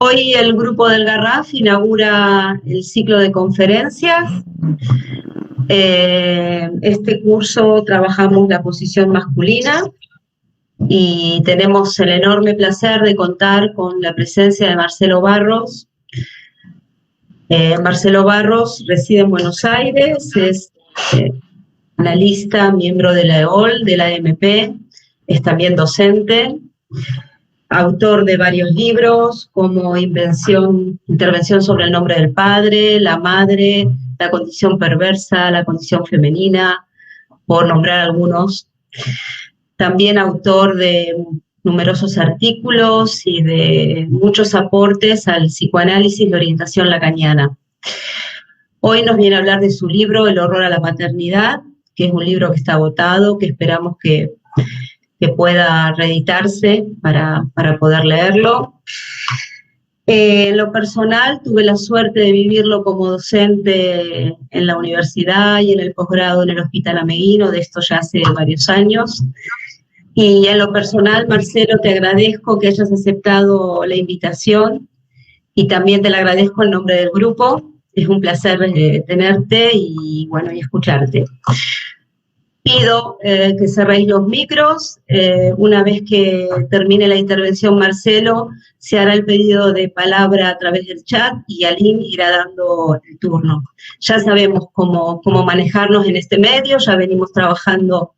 Hoy el grupo del Garraf inaugura el ciclo de conferencias. Este curso trabajamos la posición masculina y tenemos el enorme placer de contar con la presencia de Marcelo Barros. Marcelo Barros reside en Buenos Aires, es analista, miembro de la EOL, de la AMP, es también docente, autor de varios libros como Intervención sobre el nombre del padre, La madre, La condición perversa, La condición femenina, por nombrar algunos. También autor de numerosos artículos y de muchos aportes al psicoanálisis de orientación lacaniana. Hoy nos viene a hablar de su libro El horror a la paternidad, que es un libro que está agotado, que esperamos que pueda reeditarse para poder leerlo. En lo personal, tuve la suerte de vivirlo como docente en la universidad y en el posgrado en el Hospital Ameguino, de esto ya hace varios años. Y en lo personal, Marcelo, te agradezco que hayas aceptado la invitación y también te la agradezco en nombre del grupo. Es un placer tenerte y escucharte. Pido que cerréis los micros. Una vez que termine la intervención Marcelo, se hará el pedido de palabra a través del chat y Aline irá dando el turno. Ya sabemos cómo manejarnos en este medio, ya venimos trabajando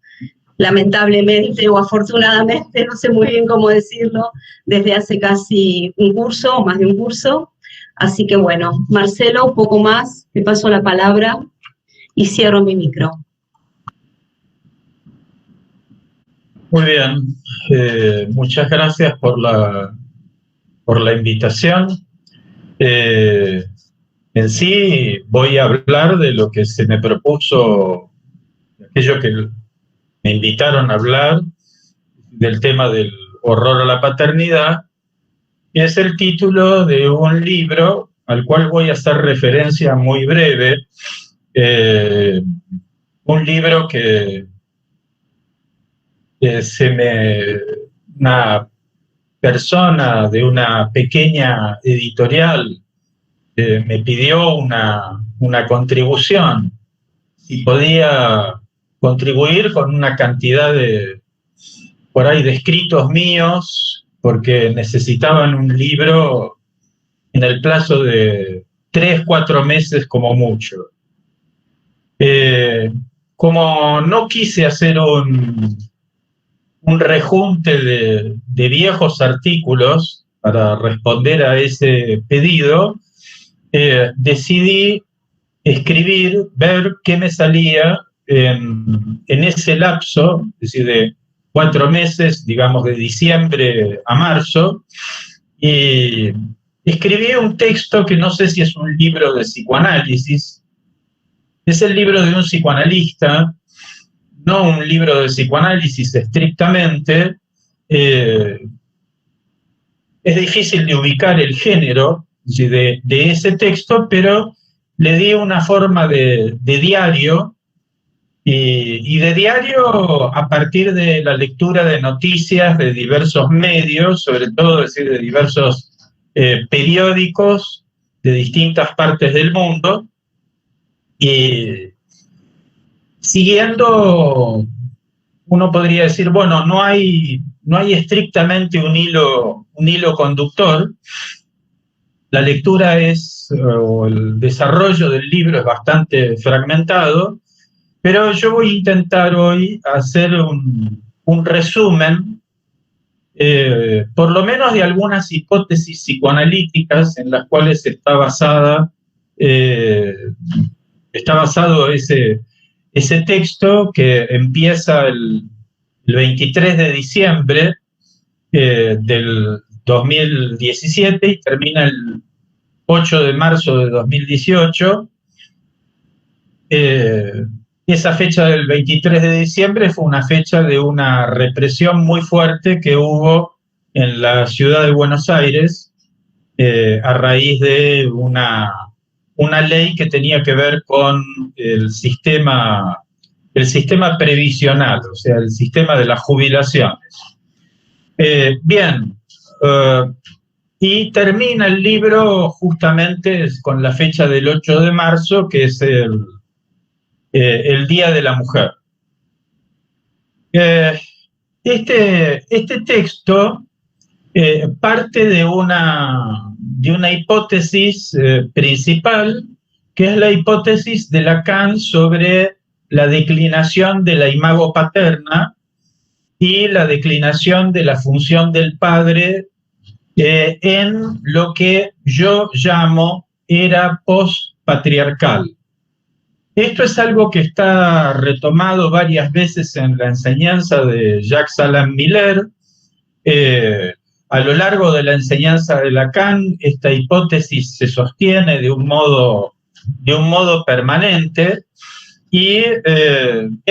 lamentablemente o afortunadamente, no sé muy bien cómo decirlo, desde hace casi un curso, o más de un curso. Así que bueno, Marcelo, un poco más, te paso la palabra y cierro mi micro. Muy bien, muchas gracias por la invitación. En sí voy a hablar de lo que se me propuso, aquello que me invitaron a hablar, del tema del horror a la paternidad, y es el título de un libro al cual voy a hacer referencia muy breve, un libro que una persona de una pequeña editorial me pidió una contribución, si podía contribuir con una cantidad de escritos míos, porque necesitaban un libro en el plazo de 3-4 meses como mucho. Como no quise hacer un rejunte de viejos artículos para responder a ese pedido, decidí escribir, ver qué me salía en ese lapso, es decir, de 4 meses, digamos de diciembre a marzo, y escribí un texto que no sé si es un libro de psicoanálisis, es el libro de un psicoanalista, no un libro de psicoanálisis estrictamente. Es difícil de ubicar el género de ese texto, pero le di una forma de diario, y de diario a partir de la lectura de noticias de diversos medios, sobre todo de diversos periódicos de distintas partes del mundo, y siguiendo, uno podría decir, bueno, no hay estrictamente un hilo conductor. La lectura o el desarrollo del libro es bastante fragmentado, pero yo voy a intentar hoy hacer un resumen, por lo menos de algunas hipótesis psicoanalíticas en las cuales está basado ese texto, que empieza el 23 de diciembre del 2017 y termina el 8 de marzo de 2018. Esa fecha del 23 de diciembre fue una fecha de una represión muy fuerte que hubo en la ciudad de Buenos Aires a raíz de una ley que tenía que ver con el sistema previsional, o sea, el sistema de las jubilaciones. y termina el libro justamente con la fecha del 8 de marzo, que es el Día de la Mujer. Este texto parte de una hipótesis principal, que es la hipótesis de Lacan sobre la declinación de la imago paterna y la declinación de la función del padre en lo que yo llamo era post-patriarcal. Esto es algo que está retomado varias veces en la enseñanza de Jacques Alain Miller. A lo largo de la enseñanza de Lacan, esta hipótesis se sostiene de un modo permanente, y en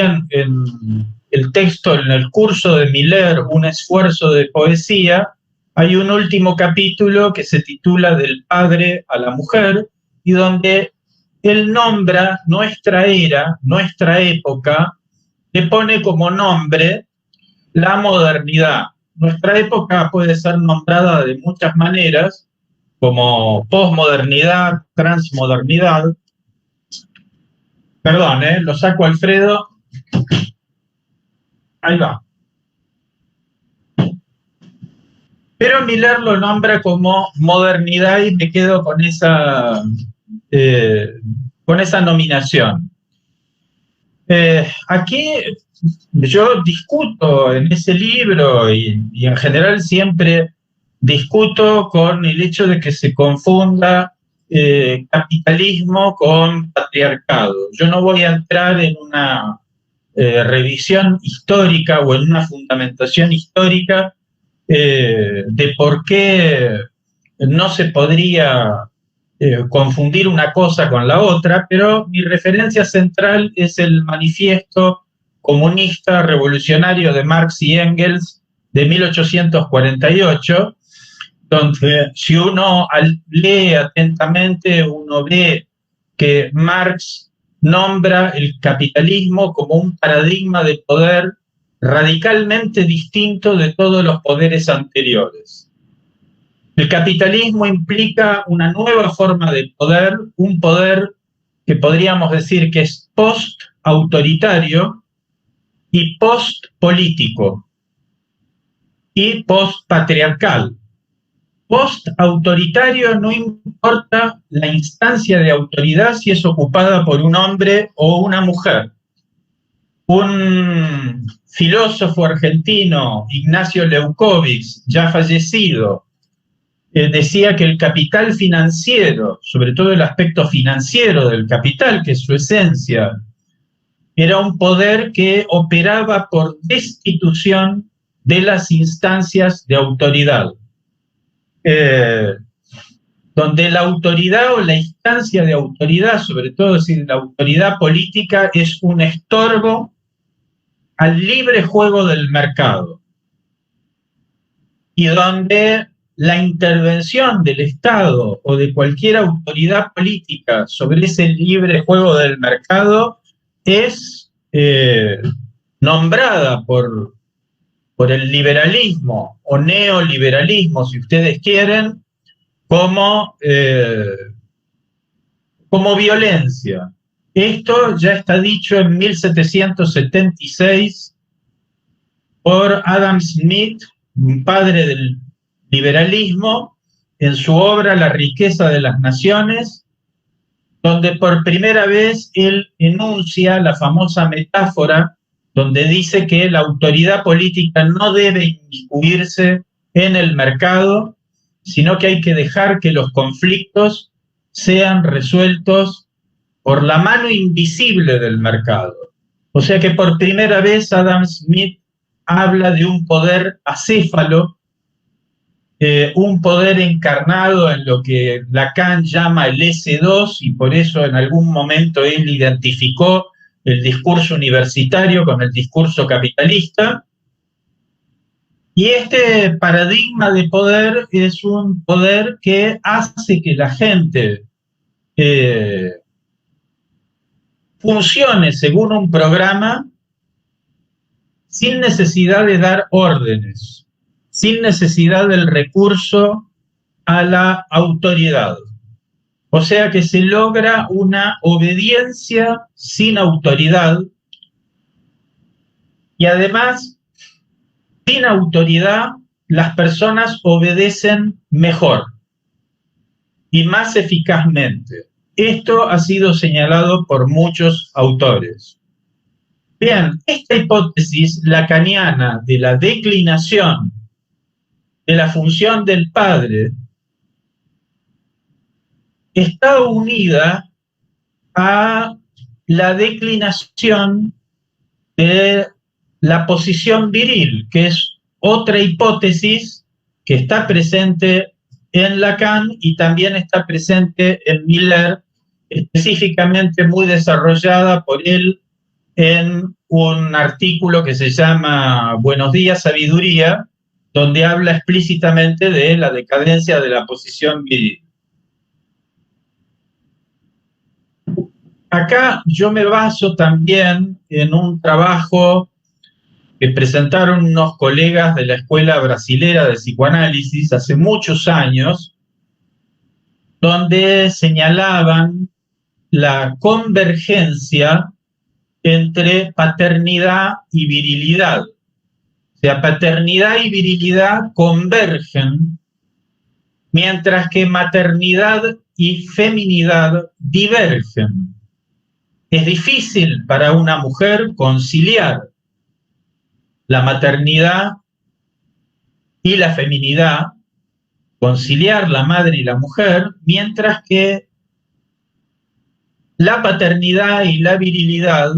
el texto, en el curso de Miller, Un esfuerzo de poesía, hay un último capítulo que se titula Del padre a la mujer, y donde él nombra nuestra era, nuestra época, le pone como nombre la modernidad. Nuestra época puede ser nombrada de muchas maneras, como posmodernidad, transmodernidad. Perdón, lo saco, Alfredo. Ahí va. Pero Miller lo nombra como modernidad y me quedo con esa nominación. Aquí yo discuto en ese libro y en general siempre discuto con el hecho de que se confunda capitalismo con patriarcado. Yo no voy a entrar en una revisión histórica o en una fundamentación histórica de por qué no se podría confundir una cosa con la otra, pero mi referencia central es el Manifiesto Comunista Revolucionario de Marx y Engels de 1848, donde si uno lee atentamente, uno ve que Marx nombra el capitalismo como un paradigma de poder radicalmente distinto de todos los poderes anteriores. El capitalismo implica una nueva forma de poder, un poder que podríamos decir que es post-autoritario y post-político y post-patriarcal. Post-autoritario no importa la instancia de autoridad si es ocupada por un hombre o una mujer. Un filósofo argentino, Ignacio Leucovitz, ya fallecido, decía que el capital financiero, sobre todo el aspecto financiero del capital, que es su esencia, era un poder que operaba por destitución de las instancias de autoridad. Donde la autoridad o la instancia de autoridad, sobre todo si la autoridad política, es un estorbo al libre juego del mercado, y donde la intervención del Estado o de cualquier autoridad política sobre ese libre juego del mercado es nombrada por el liberalismo o neoliberalismo, si ustedes quieren, como violencia. Esto ya está dicho en 1776 por Adam Smith, un padre del liberalismo, en su obra La riqueza de las naciones, donde por primera vez él enuncia la famosa metáfora donde dice que la autoridad política no debe inmiscuirse en el mercado, sino que hay que dejar que los conflictos sean resueltos por la mano invisible del mercado. O sea que por primera vez Adam Smith habla de un poder acéfalo, un poder encarnado en lo que Lacan llama el S2, y por eso en algún momento él identificó el discurso universitario con el discurso capitalista. Y este paradigma de poder es un poder que hace que la gente funcione según un programa sin necesidad de dar órdenes, sin necesidad del recurso a la autoridad. O sea que se logra una obediencia sin autoridad y además, sin autoridad, las personas obedecen mejor y más eficazmente. Esto ha sido señalado por muchos autores. Bien, esta hipótesis lacaniana de la declinación de la función del padre está unida a la declinación de la posición viril, que es otra hipótesis que está presente en Lacan y también está presente en Miller, específicamente muy desarrollada por él en un artículo que se llama Buenos días, sabiduría, donde habla explícitamente de la decadencia de la posición viril. Acá yo me baso también en un trabajo que presentaron unos colegas de la Escuela Brasilera de Psicoanálisis hace muchos años, donde señalaban la convergencia entre paternidad y virilidad. O sea, paternidad y virilidad convergen, mientras que maternidad y feminidad divergen. Es difícil para una mujer conciliar la maternidad y la feminidad, conciliar la madre y la mujer, mientras que la paternidad y la virilidad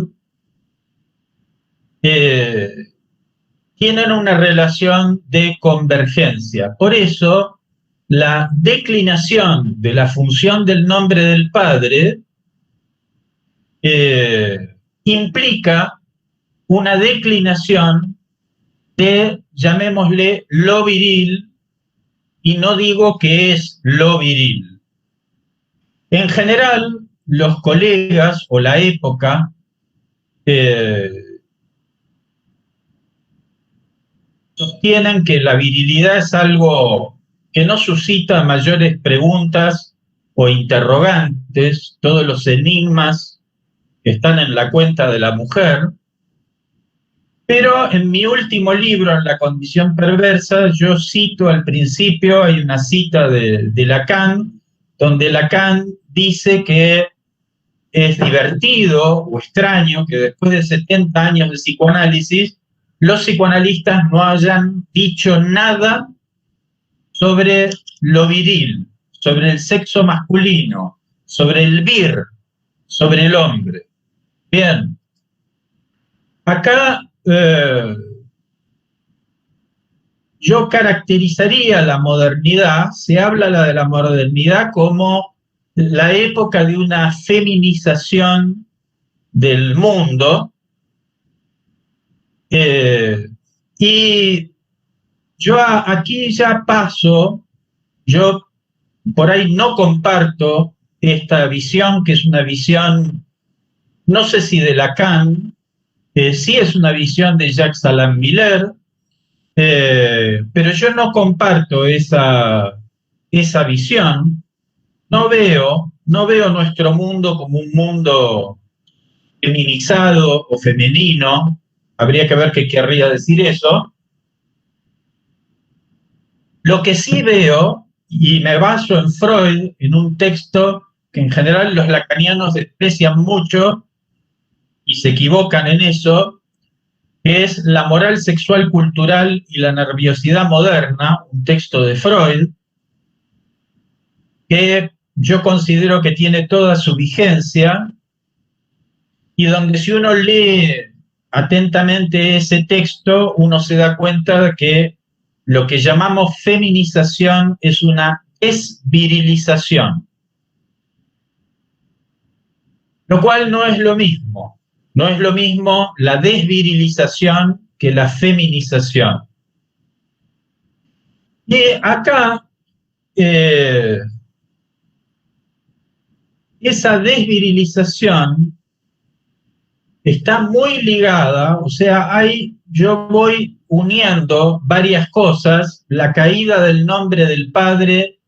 tienen una relación de convergencia. Por eso, la declinación de la función del nombre del padre implica una declinación de, llamémosle, lo viril, y no digo que es lo viril. En general, los colegas o la época sostienen que la virilidad es algo que no suscita mayores preguntas o interrogantes, todos los enigmas que están en la cuenta de la mujer. Pero en mi último libro, En la condición perversa, yo cito al principio, hay una cita de Lacan, donde Lacan dice que es divertido o extraño que después de 70 años de psicoanálisis, los psicoanalistas no hayan dicho nada sobre lo viril, sobre el sexo masculino, sobre el vir, sobre el hombre. Bien, acá yo caracterizaría la modernidad, se habla de la modernidad como la época de una feminización del mundo, y yo aquí ya paso, yo por ahí no comparto esta visión, que es una visión, no sé si de Lacan, sí es una visión de Jacques Alain Miller, pero yo no comparto esa visión. No veo nuestro mundo como un mundo feminizado o femenino, habría que ver qué querría decir eso. Lo que sí veo, y me baso en Freud, en un texto que en general los lacanianos desprecian mucho y se equivocan en eso, que es La moral sexual cultural y la nerviosidad moderna, un texto de Freud, que yo considero que tiene toda su vigencia, y donde si uno lee atentamente ese texto, uno se da cuenta de que lo que llamamos feminización es una desvirilización, lo cual no es lo mismo. No es lo mismo la desvirilización que la feminización. Y acá, esa desvirilización está muy ligada, o sea, yo voy uniendo varias cosas, la caída del nombre del padre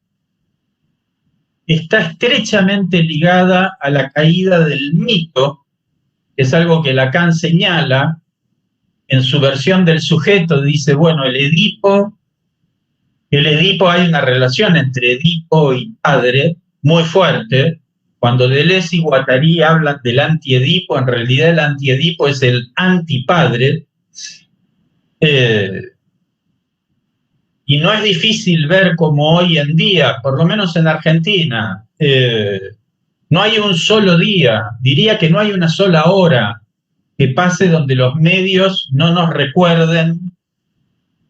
está estrechamente ligada a la caída del mito, que es algo que Lacan señala en su versión del sujeto. Dice, bueno, el Edipo, hay una relación entre Edipo y padre muy fuerte. Cuando Deleuze y Guattari hablan del antiedipo, en realidad el antiedipo es el antipadre. Y no es difícil ver cómo hoy en día, por lo menos en Argentina, no hay un solo día, diría que no hay una sola hora que pase donde los medios no nos recuerden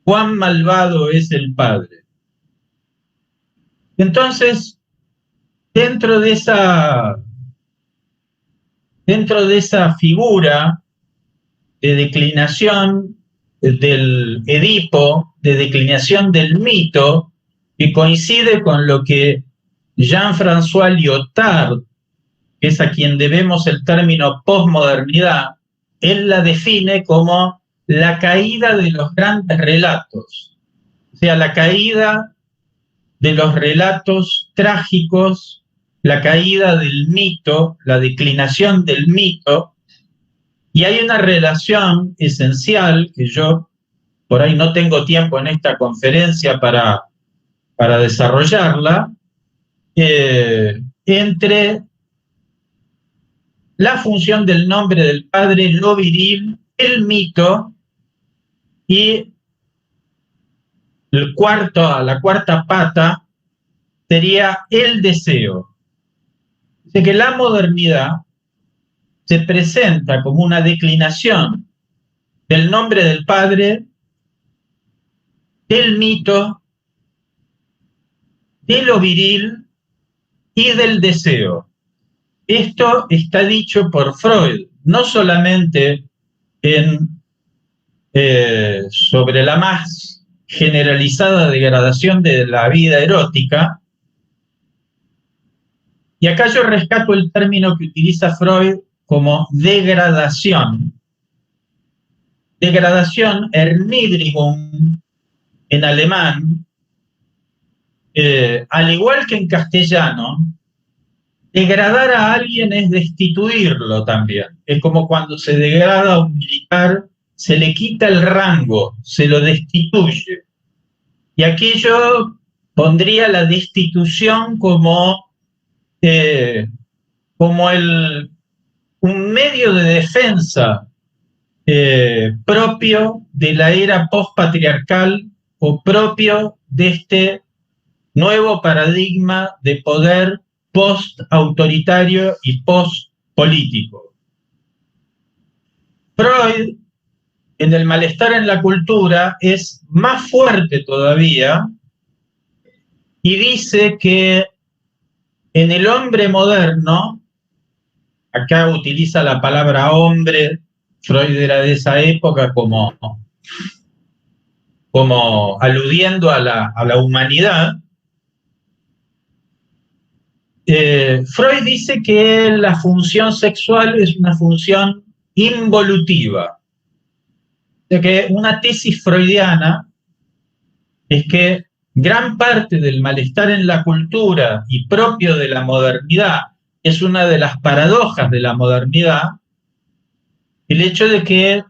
cuán malvado es el padre. Entonces, dentro de esa figura de declinación del Edipo, de declinación del mito, que coincide con lo que Jean-François Lyotard, que es a quien debemos el término posmodernidad, él la define como la caída de los grandes relatos, o sea, la caída de los relatos trágicos, la caída del mito, la declinación del mito. Y hay una relación esencial que yo por ahí no tengo tiempo en esta conferencia para desarrollarla, entre la función del nombre del padre, lo viril, el mito, y la cuarta pata sería el deseo. Dice que la modernidad se presenta como una declinación del nombre del padre, del mito, de lo viril y del deseo. Esto está dicho por Freud, no solamente sobre la más generalizada degradación de la vida erótica. Y acá yo rescato el término que utiliza Freud como degradación. Degradación, Erniedrigung, en alemán, al igual que en castellano, degradar a alguien es destituirlo también. Es como cuando se degrada a un militar, se le quita el rango, se lo destituye. Y aquí yo pondría la destitución como un medio de defensa propio de la era postpatriarcal o propio de este nuevo paradigma de poder post-autoritario y post-político. Freud, en El malestar en la cultura, es más fuerte todavía y dice que en el hombre moderno, acá utiliza la palabra hombre, Freud era de esa época como aludiendo a la humanidad. Freud dice que la función sexual es una función involutiva. O sea que una tesis freudiana es que gran parte del malestar en la cultura y propio de la modernidad, es una de las paradojas de la modernidad, el hecho de que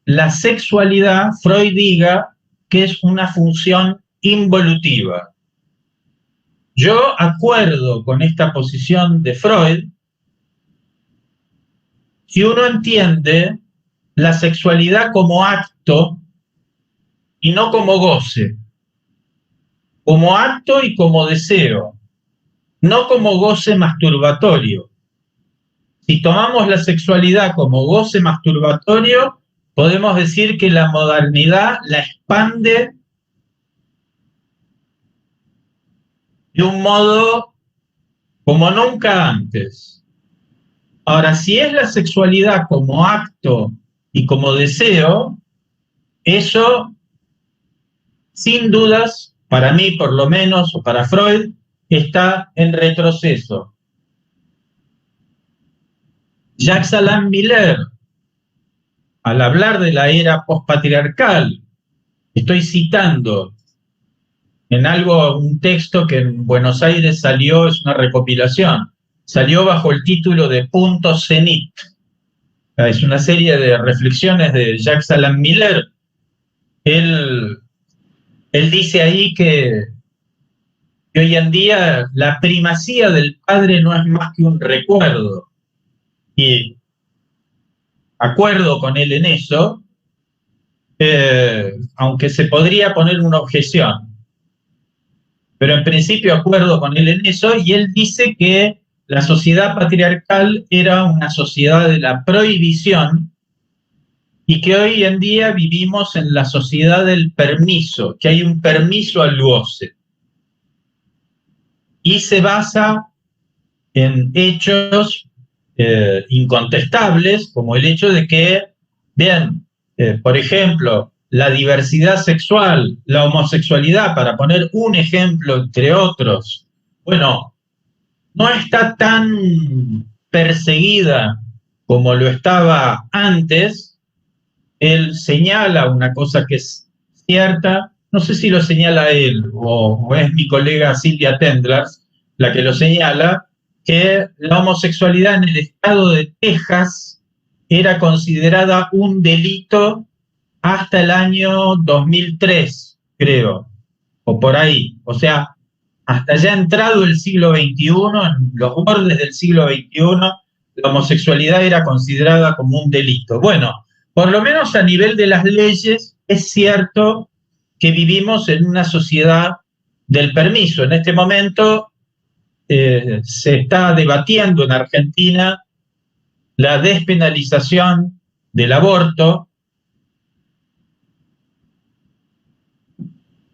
la sexualidad, Freud diga que es una función involutiva. Yo acuerdo con esta posición de Freud si uno entiende la sexualidad como acto y no como goce, como acto y como deseo, no como goce masturbatorio. Si tomamos la sexualidad como goce masturbatorio, podemos decir que la modernidad la expande de un modo como nunca antes. Ahora, si es la sexualidad como acto y como deseo, eso, sin dudas, para mí por lo menos, o para Freud, está en retroceso. Jacques Alain Miller, al hablar de la era postpatriarcal, estoy citando, en algo, un texto que en Buenos Aires salió, es una recopilación, salió bajo el título de Punto Cenit. Es una serie de reflexiones de Jacques Alain Miller. Él dice ahí que hoy en día la primacía del padre no es más que un recuerdo. Y acuerdo con él en eso, aunque se podría poner una objeción. Pero en principio acuerdo con él en eso, y él dice que la sociedad patriarcal era una sociedad de la prohibición y que hoy en día vivimos en la sociedad del permiso, que hay un permiso al goce. Y se basa en hechos incontestables, como el hecho de que, bien, por ejemplo, la diversidad sexual, la homosexualidad, para poner un ejemplo entre otros, bueno, no está tan perseguida como lo estaba antes. Él señala una cosa que es cierta, no sé si lo señala él o es mi colega Silvia Tendlers la que lo señala, que la homosexualidad en el estado de Texas era considerada un delito hasta el año 2003, creo, o por ahí. O sea, hasta ya entrado el siglo XXI, en los bordes del siglo XXI, la homosexualidad era considerada como un delito. Bueno, por lo menos a nivel de las leyes, es cierto que vivimos en una sociedad del permiso. En este momento se está debatiendo en Argentina la despenalización del aborto,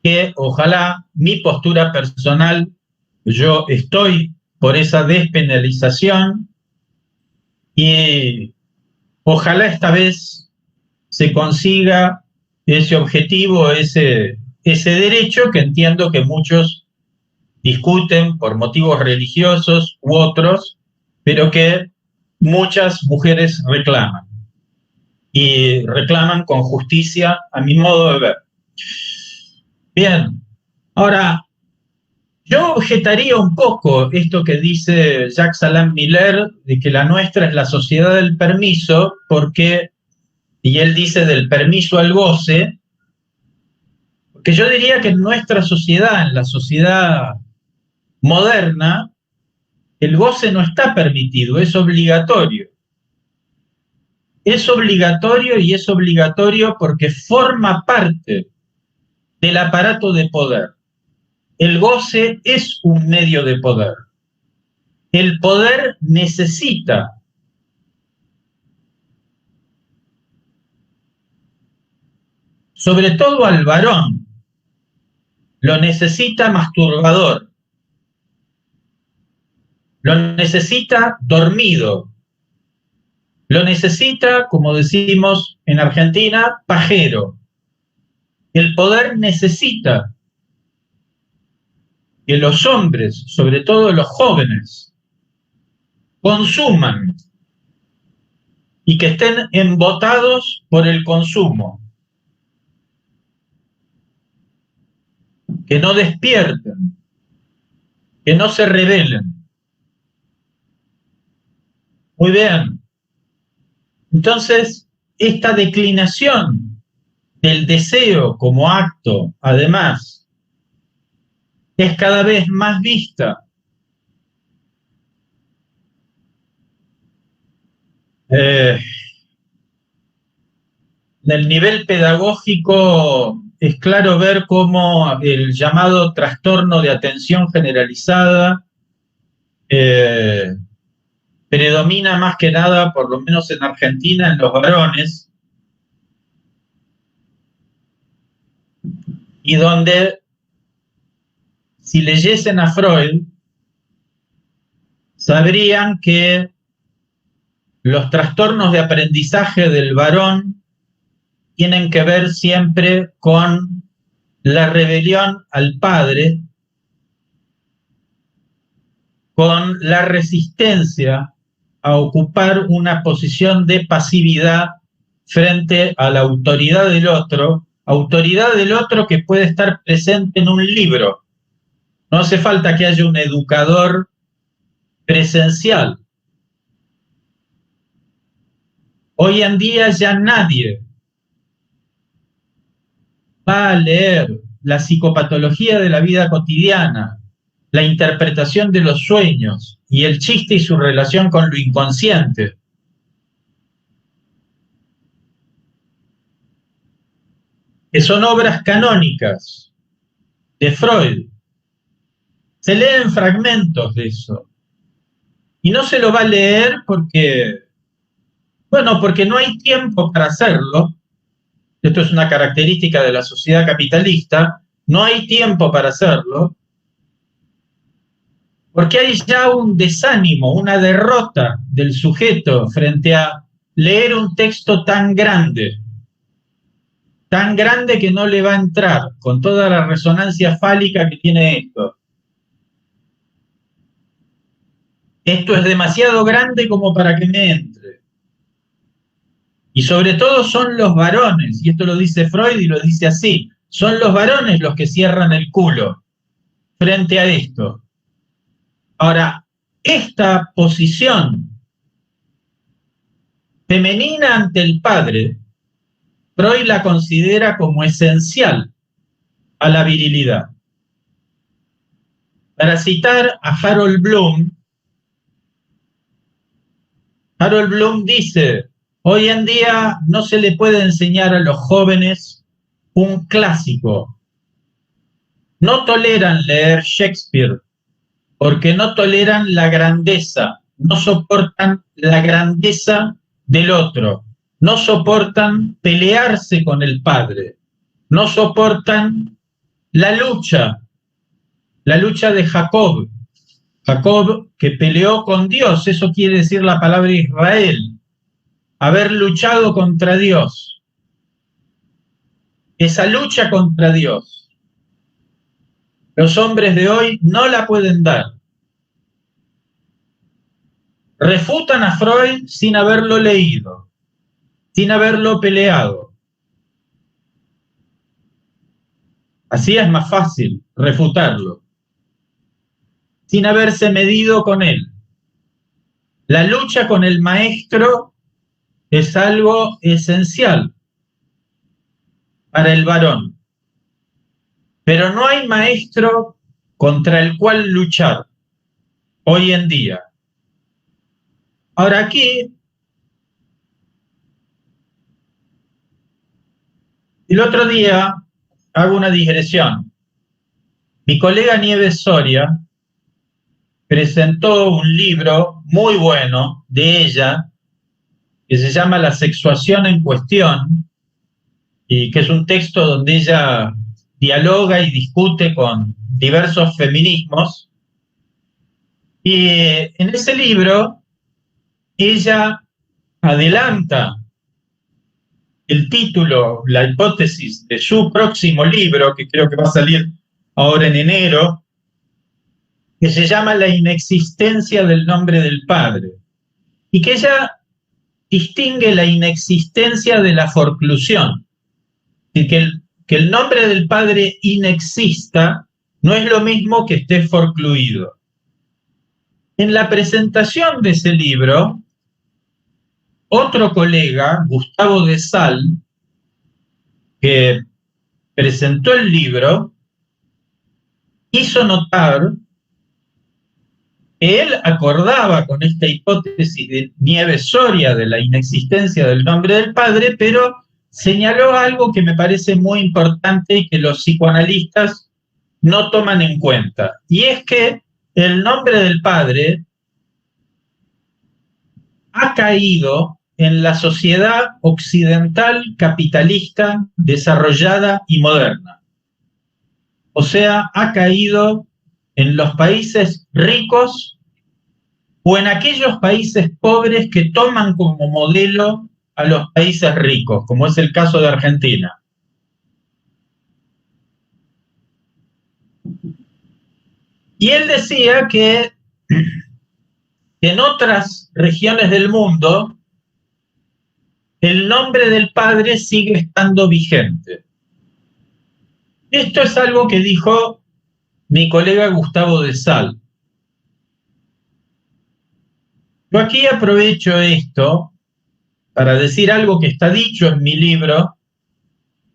que ojalá, mi postura personal, yo estoy por esa despenalización y ojalá esta vez se consiga ese objetivo, ese derecho que entiendo que muchos discuten por motivos religiosos u otros, pero que muchas mujeres reclaman. Y reclaman con justicia, a mi modo de ver. Bien, ahora, yo objetaría un poco esto que dice Jacques Alain Miller, de que la nuestra es la sociedad del permiso, porque, y él dice del permiso al goce, porque yo diría que en nuestra sociedad, en la sociedad moderna, el goce no está permitido, es obligatorio. Es obligatorio y es obligatorio porque forma parte del aparato de poder. El goce es un medio de poder. El poder necesita sobre todo al varón, lo necesita masturbador, lo necesita dormido, lo necesita, como decimos en Argentina, pajero. El poder necesita que los hombres, sobre todo los jóvenes, consuman y que estén embotados por el consumo, que no despierten, que no se rebelen. Muy bien. Entonces, esta declinación del deseo como acto, además, es cada vez más vista. En el nivel pedagógico es claro ver cómo el llamado trastorno de atención generalizada predomina más que nada, por lo menos en Argentina, en los varones, y donde, si leyesen a Freud, sabrían que los trastornos de aprendizaje del varón tienen que ver siempre con la rebelión al padre, con la resistencia a ocupar una posición de pasividad frente a la autoridad del otro, autoridad del otro que puede estar presente en un libro. No hace falta que haya un educador presencial. Hoy en día ya nadie va a leer la psicopatología de la vida cotidiana, la interpretación de los sueños y el chiste y su relación con lo inconsciente. Que son obras canónicas de Freud. Se leen fragmentos de eso. Y no se lo va a leer porque no hay tiempo para hacerlo. Esto es una característica de la sociedad capitalista. No hay tiempo para hacerlo. Porque hay ya un desánimo, una derrota del sujeto frente a leer un texto tan grande que no le va a entrar, con toda la resonancia fálica que tiene esto. Esto es demasiado grande como para que me entre. Y sobre todo son los varones, y esto lo dice Freud y lo dice así, son los varones los que cierran el culo frente a esto. Ahora, esta posición femenina ante el padre, Freud la considera como esencial a la virilidad. Para citar a Harold Bloom dice: hoy en día no se le puede enseñar a los jóvenes un clásico. No toleran leer Shakespeare porque no toleran la grandeza, no soportan la grandeza del otro, no soportan pelearse con el padre, no soportan la lucha de Jacob. Jacob que peleó con Dios, eso quiere decir la palabra Israel, haber luchado contra Dios. Esa lucha contra Dios, los hombres de hoy no la pueden dar. Refutan a Freud sin haberlo leído, sin haberlo peleado. Así es más fácil refutarlo, sin haberse medido con él. La lucha con el maestro es algo esencial para el varón. Pero no hay maestro contra el cual luchar hoy en día. Ahora aquí, el otro día hago una digresión. Mi colega Nieves Soria presentó un libro muy bueno de ella que se llama La sexuación en cuestión, y que es un texto donde ella dialoga y discute con diversos feminismos. Y en ese libro ella adelanta el título, la hipótesis de su próximo libro, que creo que va a salir ahora en enero, que se llama La inexistencia del nombre del padre, y que ella distingue la inexistencia de la forclusión, y que el nombre del padre inexista no es lo mismo que esté forcluido. En la presentación de ese libro, otro colega, Gustavo de Sal, que presentó el libro, hizo notar que él acordaba con esta hipótesis de Nieves Soria de la inexistencia del nombre del padre, pero señaló algo que me parece muy importante y que los psicoanalistas no toman en cuenta, y es que el nombre del padre ha caído en la sociedad occidental capitalista desarrollada y moderna. O sea, ha caído en los países ricos o en aquellos países pobres que toman como modelo a los países ricos, como es el caso de Argentina. Y él decía que en otras regiones del mundo el nombre del padre sigue estando vigente. Esto es algo que dijo mi colega Gustavo de Sal. Yo aquí aprovecho esto para decir algo que está dicho en mi libro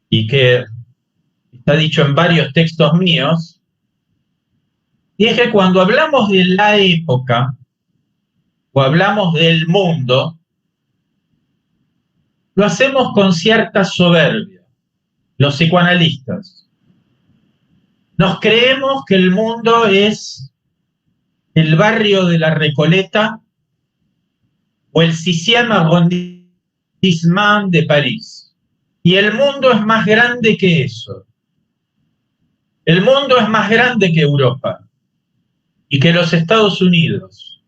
y que está dicho en varios textos míos, y es que cuando hablamos de la época o hablamos del mundo, lo hacemos con cierta soberbia, los psicoanalistas. Nos creemos que el mundo es el barrio de la Recoleta o el 6e arrondissement de París. Y el mundo es más grande que eso. El mundo es más grande que Europa y que los Estados Unidos,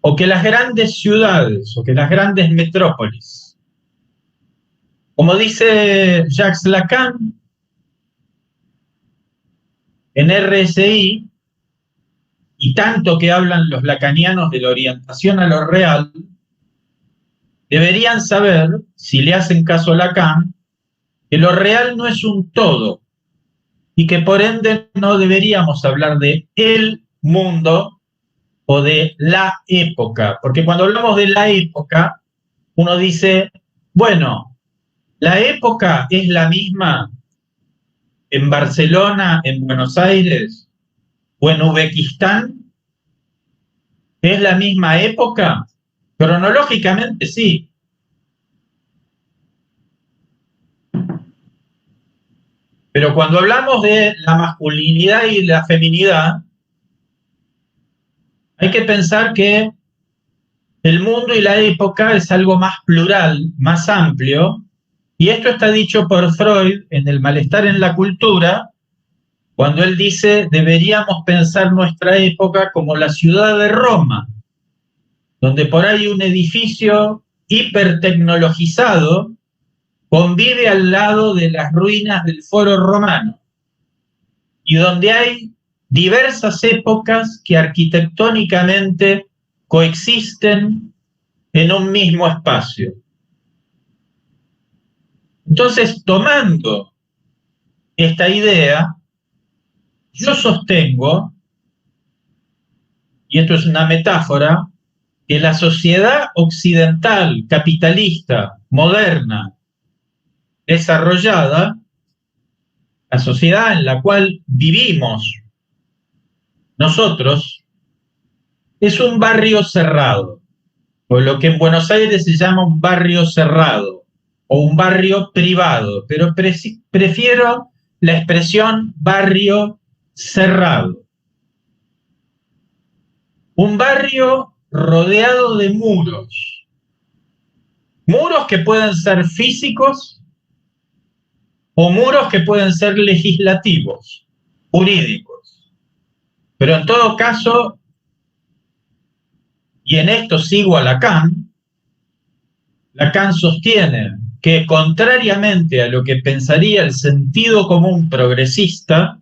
o que las grandes ciudades, o que las grandes metrópolis. Como dice Jacques Lacan en RSI, y tanto que hablan los lacanianos de la orientación a lo real, deberían saber, si le hacen caso a Lacan, que lo real no es un todo, y que por ende no deberíamos hablar de el mundo o de la época, porque cuando hablamos de la época, uno dice, bueno, la época es la misma en Barcelona, en Buenos Aires o en Uzbekistán. ¿Es la misma época? Cronológicamente sí. Pero cuando hablamos de la masculinidad y la feminidad, hay que pensar que el mundo y la época es algo más plural, más amplio, y esto está dicho por Freud en El malestar en la cultura, cuando él dice, deberíamos pensar nuestra época como la ciudad de Roma, donde por ahí un edificio hipertecnologizado convive al lado de las ruinas del Foro Romano, y donde hay diversas épocas que arquitectónicamente coexisten en un mismo espacio. Entonces, tomando esta idea, yo sostengo, y esto es una metáfora, que la sociedad occidental, capitalista, moderna, desarrollada, la sociedad en la cual vivimos nosotros, es un barrio cerrado, o lo que en Buenos Aires se llama un barrio cerrado, o un barrio privado, pero prefiero la expresión barrio cerrado. Un barrio rodeado de muros. Muros que pueden ser físicos o muros que pueden ser legislativos, jurídicos. Pero en todo caso, y en esto sigo a Lacan, Lacan sostiene que contrariamente a lo que pensaría el sentido común progresista,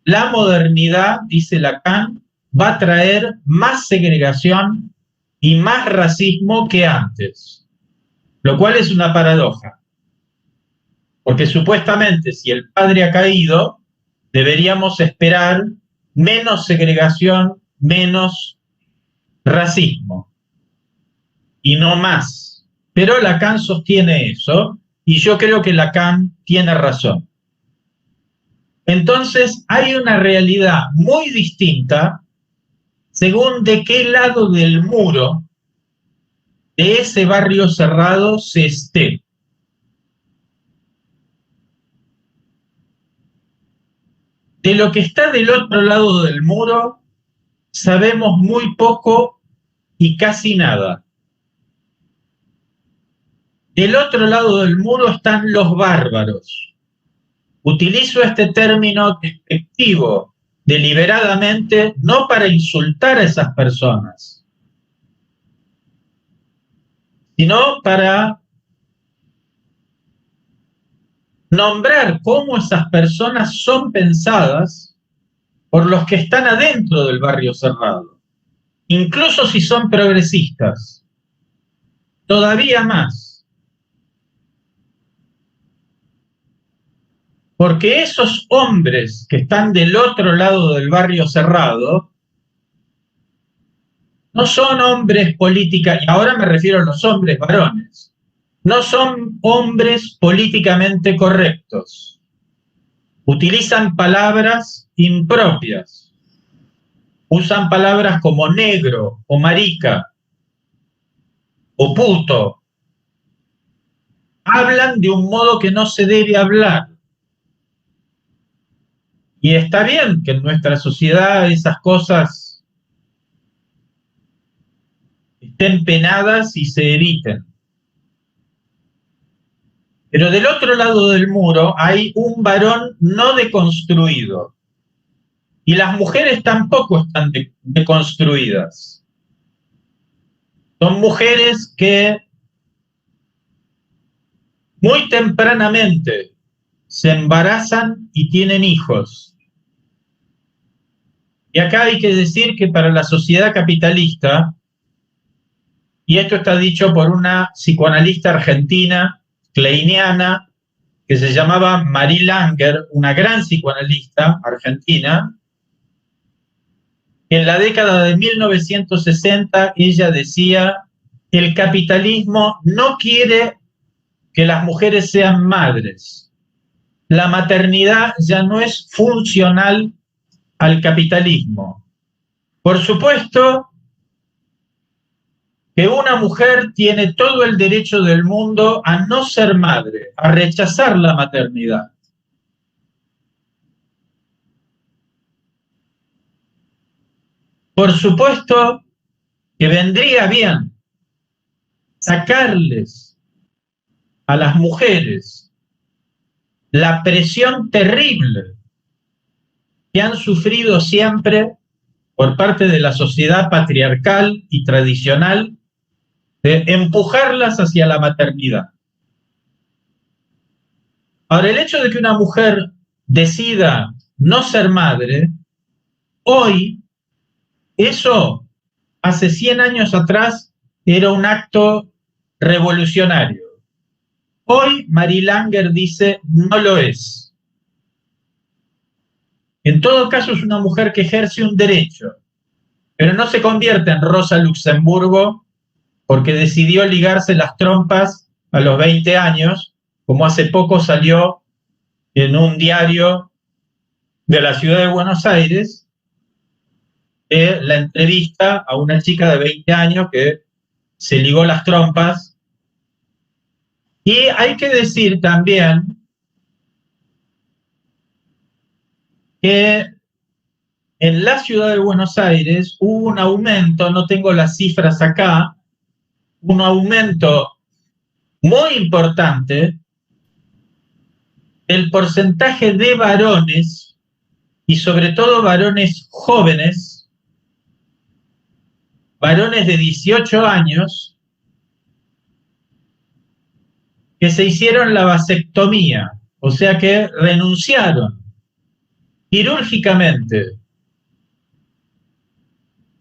la modernidad, dice Lacan, va a traer más segregación y más racismo que antes, lo cual es una paradoja, porque supuestamente si el padre ha caído, deberíamos esperar menos segregación, menos racismo, y no más. Pero Lacan sostiene eso, y yo creo que Lacan tiene razón. Entonces hay una realidad muy distinta según de qué lado del muro de ese barrio cerrado se esté. De lo que está del otro lado del muro sabemos muy poco y casi nada. Del otro lado del muro están los bárbaros. Utilizo este término despectivo deliberadamente no para insultar a esas personas, sino para nombrar cómo esas personas son pensadas por los que están adentro del barrio cerrado, incluso si son progresistas, todavía más. Porque esos hombres que están del otro lado del barrio cerrado no son hombres políticos, y ahora me refiero a los hombres varones, no son hombres políticamente correctos. Utilizan palabras impropias. Usan palabras como negro o marica o puto. Hablan de un modo que no se debe hablar. Y está bien que en nuestra sociedad esas cosas estén penadas y se eviten. Pero del otro lado del muro hay un varón no deconstruido. Y las mujeres tampoco están deconstruidas. Son mujeres que muy tempranamente se embarazan y tienen hijos. Y acá hay que decir que para la sociedad capitalista, y esto está dicho por una psicoanalista argentina, kleiniana, que se llamaba Marie Langer, una gran psicoanalista argentina. En la década de 1960 ella decía: el capitalismo no quiere que las mujeres sean madres. La maternidad ya no es funcional al capitalismo. Por supuesto que una mujer tiene todo el derecho del mundo a no ser madre, a rechazar la maternidad. Por supuesto que vendría bien sacarles a las mujeres la presión terrible que han sufrido siempre por parte de la sociedad patriarcal y tradicional, de empujarlas hacia la maternidad. Ahora, el hecho de que una mujer decida no ser madre, hoy, eso hace 100 años atrás era un acto revolucionario. Hoy Marie Langer dice: no lo es. En todo caso es una mujer que ejerce un derecho, pero no se convierte en Rosa Luxemburgo porque decidió ligarse las trompas a los 20 años, como hace poco salió en un diario de la ciudad de Buenos Aires, la entrevista a una chica de 20 años que se ligó las trompas. Y hay que decir también que en la ciudad de Buenos Aires hubo un aumento, no tengo las cifras acá, un aumento muy importante del porcentaje de varones, y sobre todo varones jóvenes, varones de 18 años, que se hicieron la vasectomía, o sea que renunciaron quirúrgicamente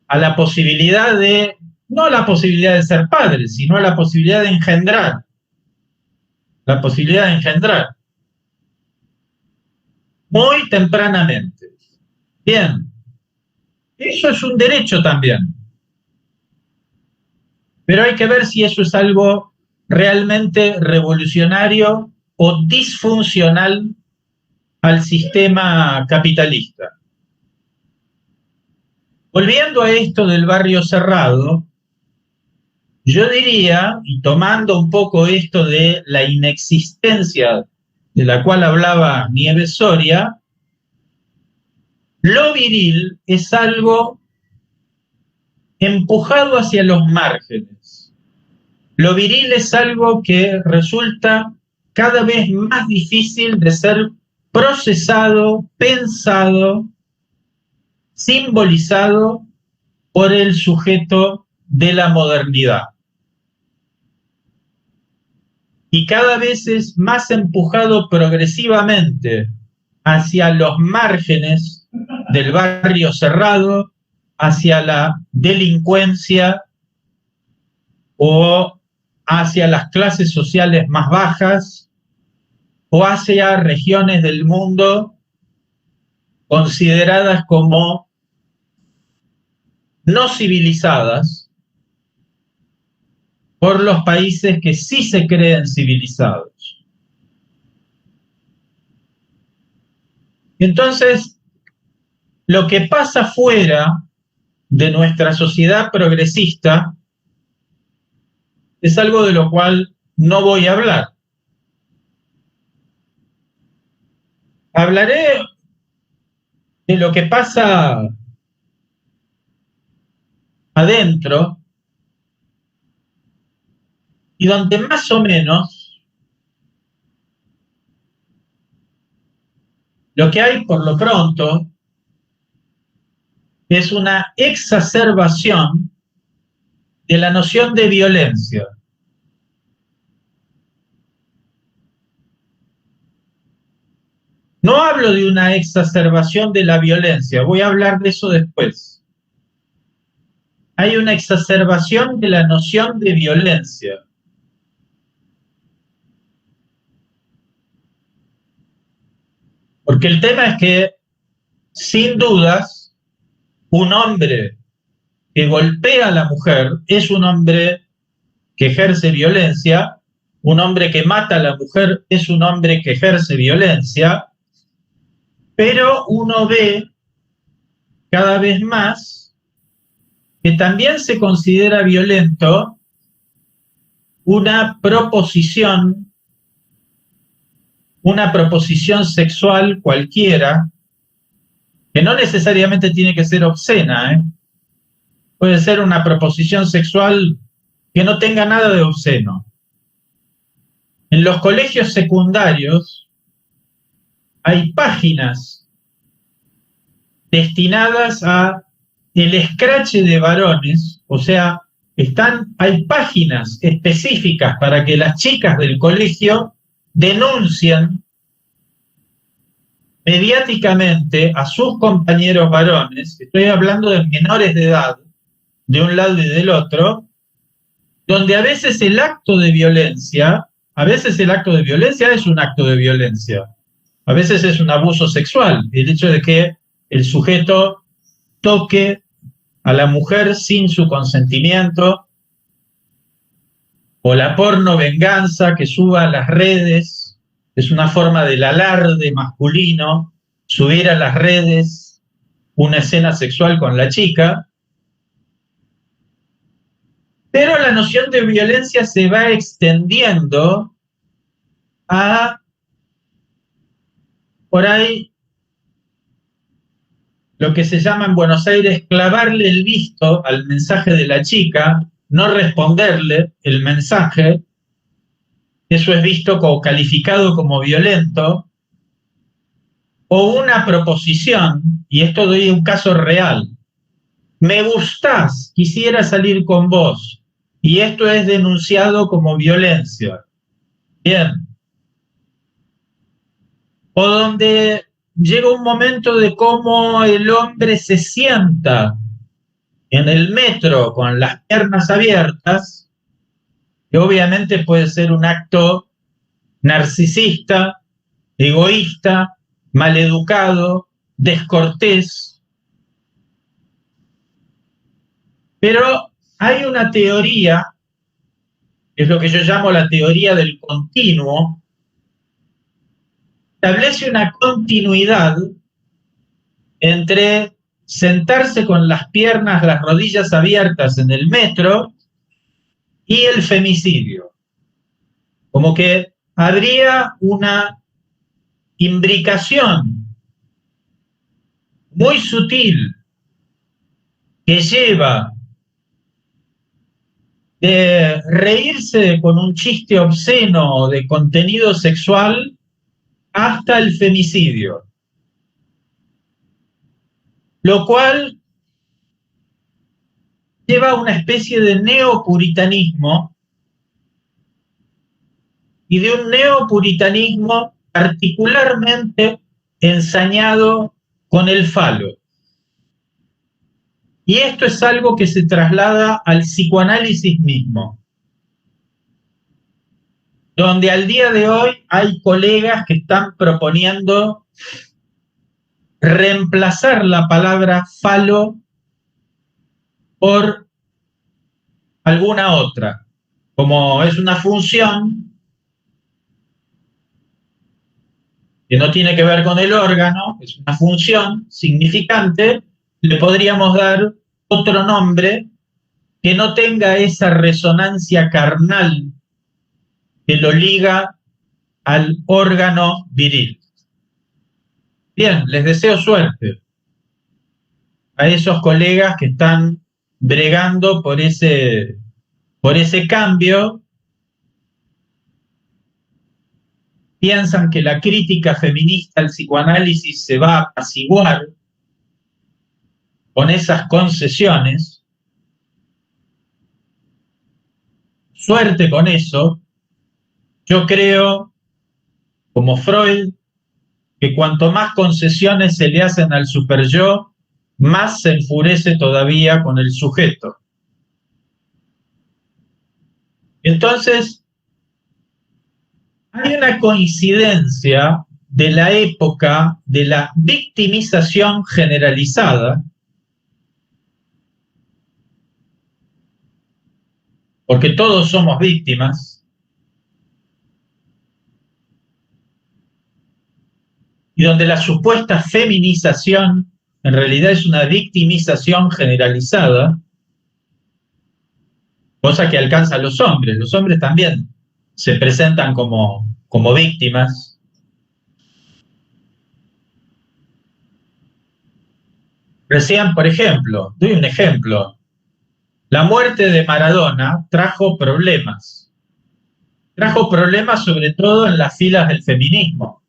a la posibilidad de, no la posibilidad de ser padres, sino a la posibilidad de engendrar. La posibilidad de engendrar. Muy tempranamente. Bien. Eso es un derecho también. Pero hay que ver si eso es algo realmente revolucionario o disfuncional al sistema capitalista. Volviendo a esto del barrio cerrado, yo diría, y tomando un poco esto de la inexistencia de la cual hablaba Nieves Soria, lo viril es algo empujado hacia los márgenes. Lo viril es algo que resulta cada vez más difícil de ser procesado, pensado, simbolizado por el sujeto de la modernidad. Y cada vez es más empujado progresivamente hacia los márgenes del barrio cerrado, hacia la delincuencia o hacia las clases sociales más bajas, o hacia regiones del mundo consideradas como no civilizadas por los países que sí se creen civilizados. Entonces, lo que pasa fuera de nuestra sociedad progresista es algo de lo cual no voy a hablar. Hablaré de lo que pasa adentro y donde más o menos lo que hay por lo pronto es una exacerbación de la noción de violencia. No hablo de una exacerbación de la violencia, voy a hablar de eso después. Hay una exacerbación de la noción de violencia. Porque el tema es que, sin dudas, un hombre que golpea a la mujer es un hombre que ejerce violencia, un hombre que mata a la mujer es un hombre que ejerce violencia, pero uno ve cada vez más que también se considera violento una proposición sexual cualquiera, que no necesariamente tiene que ser obscena, puede ser una proposición sexual que no tenga nada de obsceno. En los colegios secundarios hay páginas destinadas a el escrache de varones, o sea, hay páginas específicas para que las chicas del colegio denuncien mediáticamente a sus compañeros varones, estoy hablando de menores de edad, de un lado y del otro, donde a veces el acto de violencia es un acto de violencia, a veces es un abuso sexual, el hecho de que el sujeto toque a la mujer sin su consentimiento, o la porno venganza que suba a las redes, es una forma del alarde masculino, subir a las redes una escena sexual con la chica. Pero la noción de violencia se va extendiendo a, por ahí, lo que se llama en Buenos Aires clavarle el visto al mensaje de la chica, no responderle el mensaje. Eso es visto como calificado como violento, o una proposición, y esto doy un caso real: me gustás, quisiera salir con vos, y esto es denunciado como violencia. Bien. O donde llega un momento de cómo el hombre se sienta en el metro con las piernas abiertas, que obviamente puede ser un acto narcisista, egoísta, maleducado, descortés. Pero hay una teoría, que es lo que yo llamo la teoría del continuo, establece una continuidad entre sentarse con las piernas, las rodillas abiertas en el metro y el femicidio. Como que habría una imbricación muy sutil que lleva de reírse con un chiste obsceno de contenido sexual hasta el femicidio. Lo cual lleva a una especie de neopuritanismo, y de un neopuritanismo particularmente ensañado con el falo. Y esto es algo que se traslada al psicoanálisis mismo. donde al día de hoy hay colegas que están proponiendo reemplazar la palabra falo por alguna otra, como es una función que no tiene que ver con el órgano, es una función significante, le podríamos dar otro nombre que no tenga esa resonancia carnal que lo liga al órgano viril. Bien, les deseo suerte a esos colegas que están bregando por ese cambio. Piensan que la crítica feminista al psicoanálisis se va a apaciguar con esas concesiones. Suerte con eso. Yo creo, como Freud, que cuanto más concesiones se le hacen al superyo, más se enfurece todavía con el sujeto. Entonces, hay una coincidencia de la época de la victimización generalizada, porque todos somos víctimas, y donde la supuesta feminización en realidad es una victimización generalizada, cosa que alcanza a los hombres. Los hombres también se presentan como víctimas. Recién, por ejemplo, doy un ejemplo, la muerte de Maradona trajo problemas sobre todo en las filas del feminismo.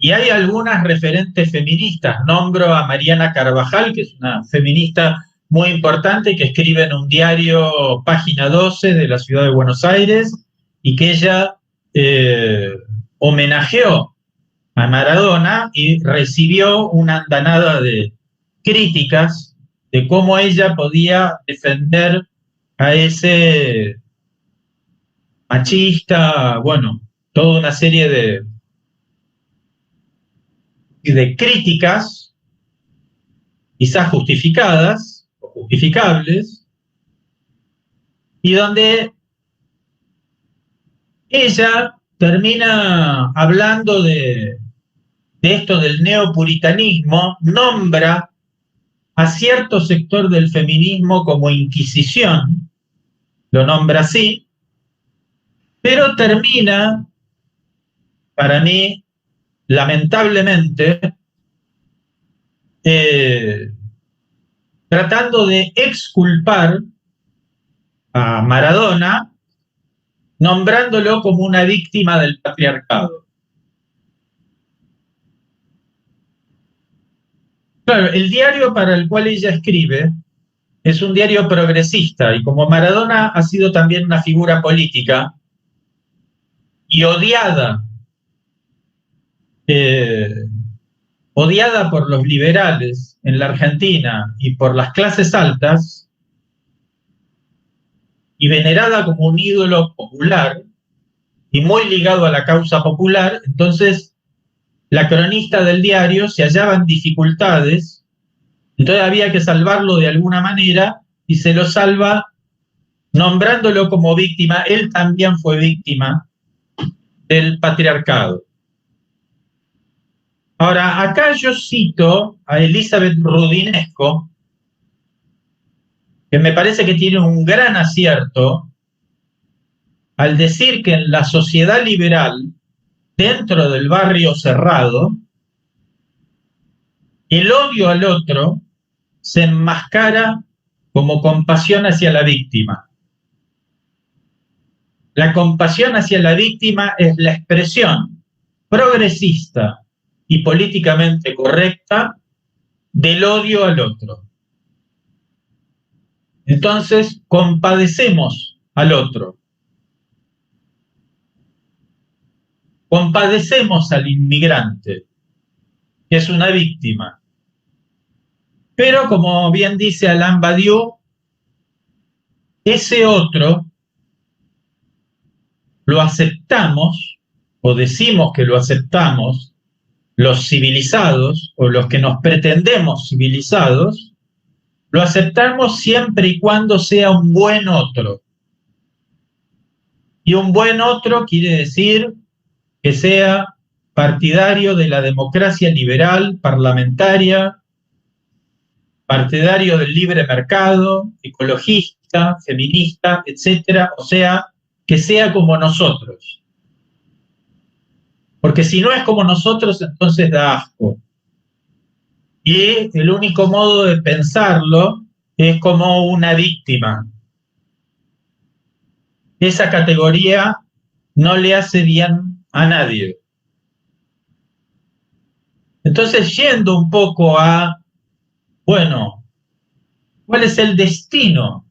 Y hay algunas referentes feministas. Nombro a Mariana Carvajal, que es una feminista muy importante, que escribe en un diario Página 12 de la ciudad de Buenos Aires, y que ella homenajeó a Maradona y recibió una andanada de críticas de cómo ella podía defender a ese machista, bueno, toda una serie de críticas, quizás justificadas o justificables, y donde ella termina hablando de esto del neopuritanismo, nombra a cierto sector del feminismo como Inquisición, lo nombra así, pero termina, para mí, lamentablemente, tratando de exculpar a Maradona, nombrándolo como una víctima del patriarcado. Claro, el diario para el cual ella escribe es un diario progresista, y como Maradona ha sido también una figura política y odiada por los liberales en la Argentina y por las clases altas, y venerada como un ídolo popular y muy ligado a la causa popular, entonces la cronista del diario se hallaba en dificultades, entonces había que salvarlo de alguna manera, y se lo salva nombrándolo como víctima. Él también fue víctima del patriarcado. Ahora, acá yo cito a Elizabeth Rudinesco, que me parece que tiene un gran acierto al decir que en la sociedad liberal, dentro del barrio cerrado, el odio al otro se enmascara como compasión hacia la víctima. La compasión hacia la víctima es la expresión progresista y políticamente correcta del odio al otro. Entonces, compadecemos al otro. Compadecemos al inmigrante, que es una víctima. Pero, como bien dice Alain Badiou, ese otro lo aceptamos, o decimos que lo aceptamos, los civilizados, o los que nos pretendemos civilizados, lo aceptamos siempre y cuando sea un buen otro. Y un buen otro quiere decir que sea partidario de la democracia liberal, parlamentaria, partidario del libre mercado, ecologista, feminista, etcétera, o sea, que sea como nosotros. Porque si no es como nosotros, entonces da asco. Y el único modo de pensarlo es como una víctima. Esa categoría no le hace bien a nadie. Entonces, yendo un poco a, bueno, ¿cuál es el destino?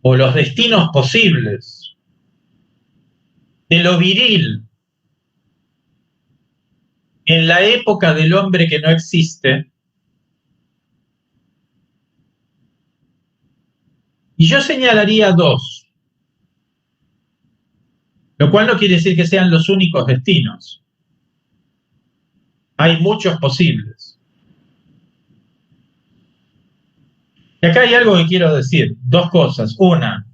O los destinos posibles de lo viril en la época del hombre que no existe. Y yo señalaría dos, lo cual no quiere decir que sean los únicos destinos. Hay muchos posibles. Y acá hay algo que quiero decir, dos cosas. Una,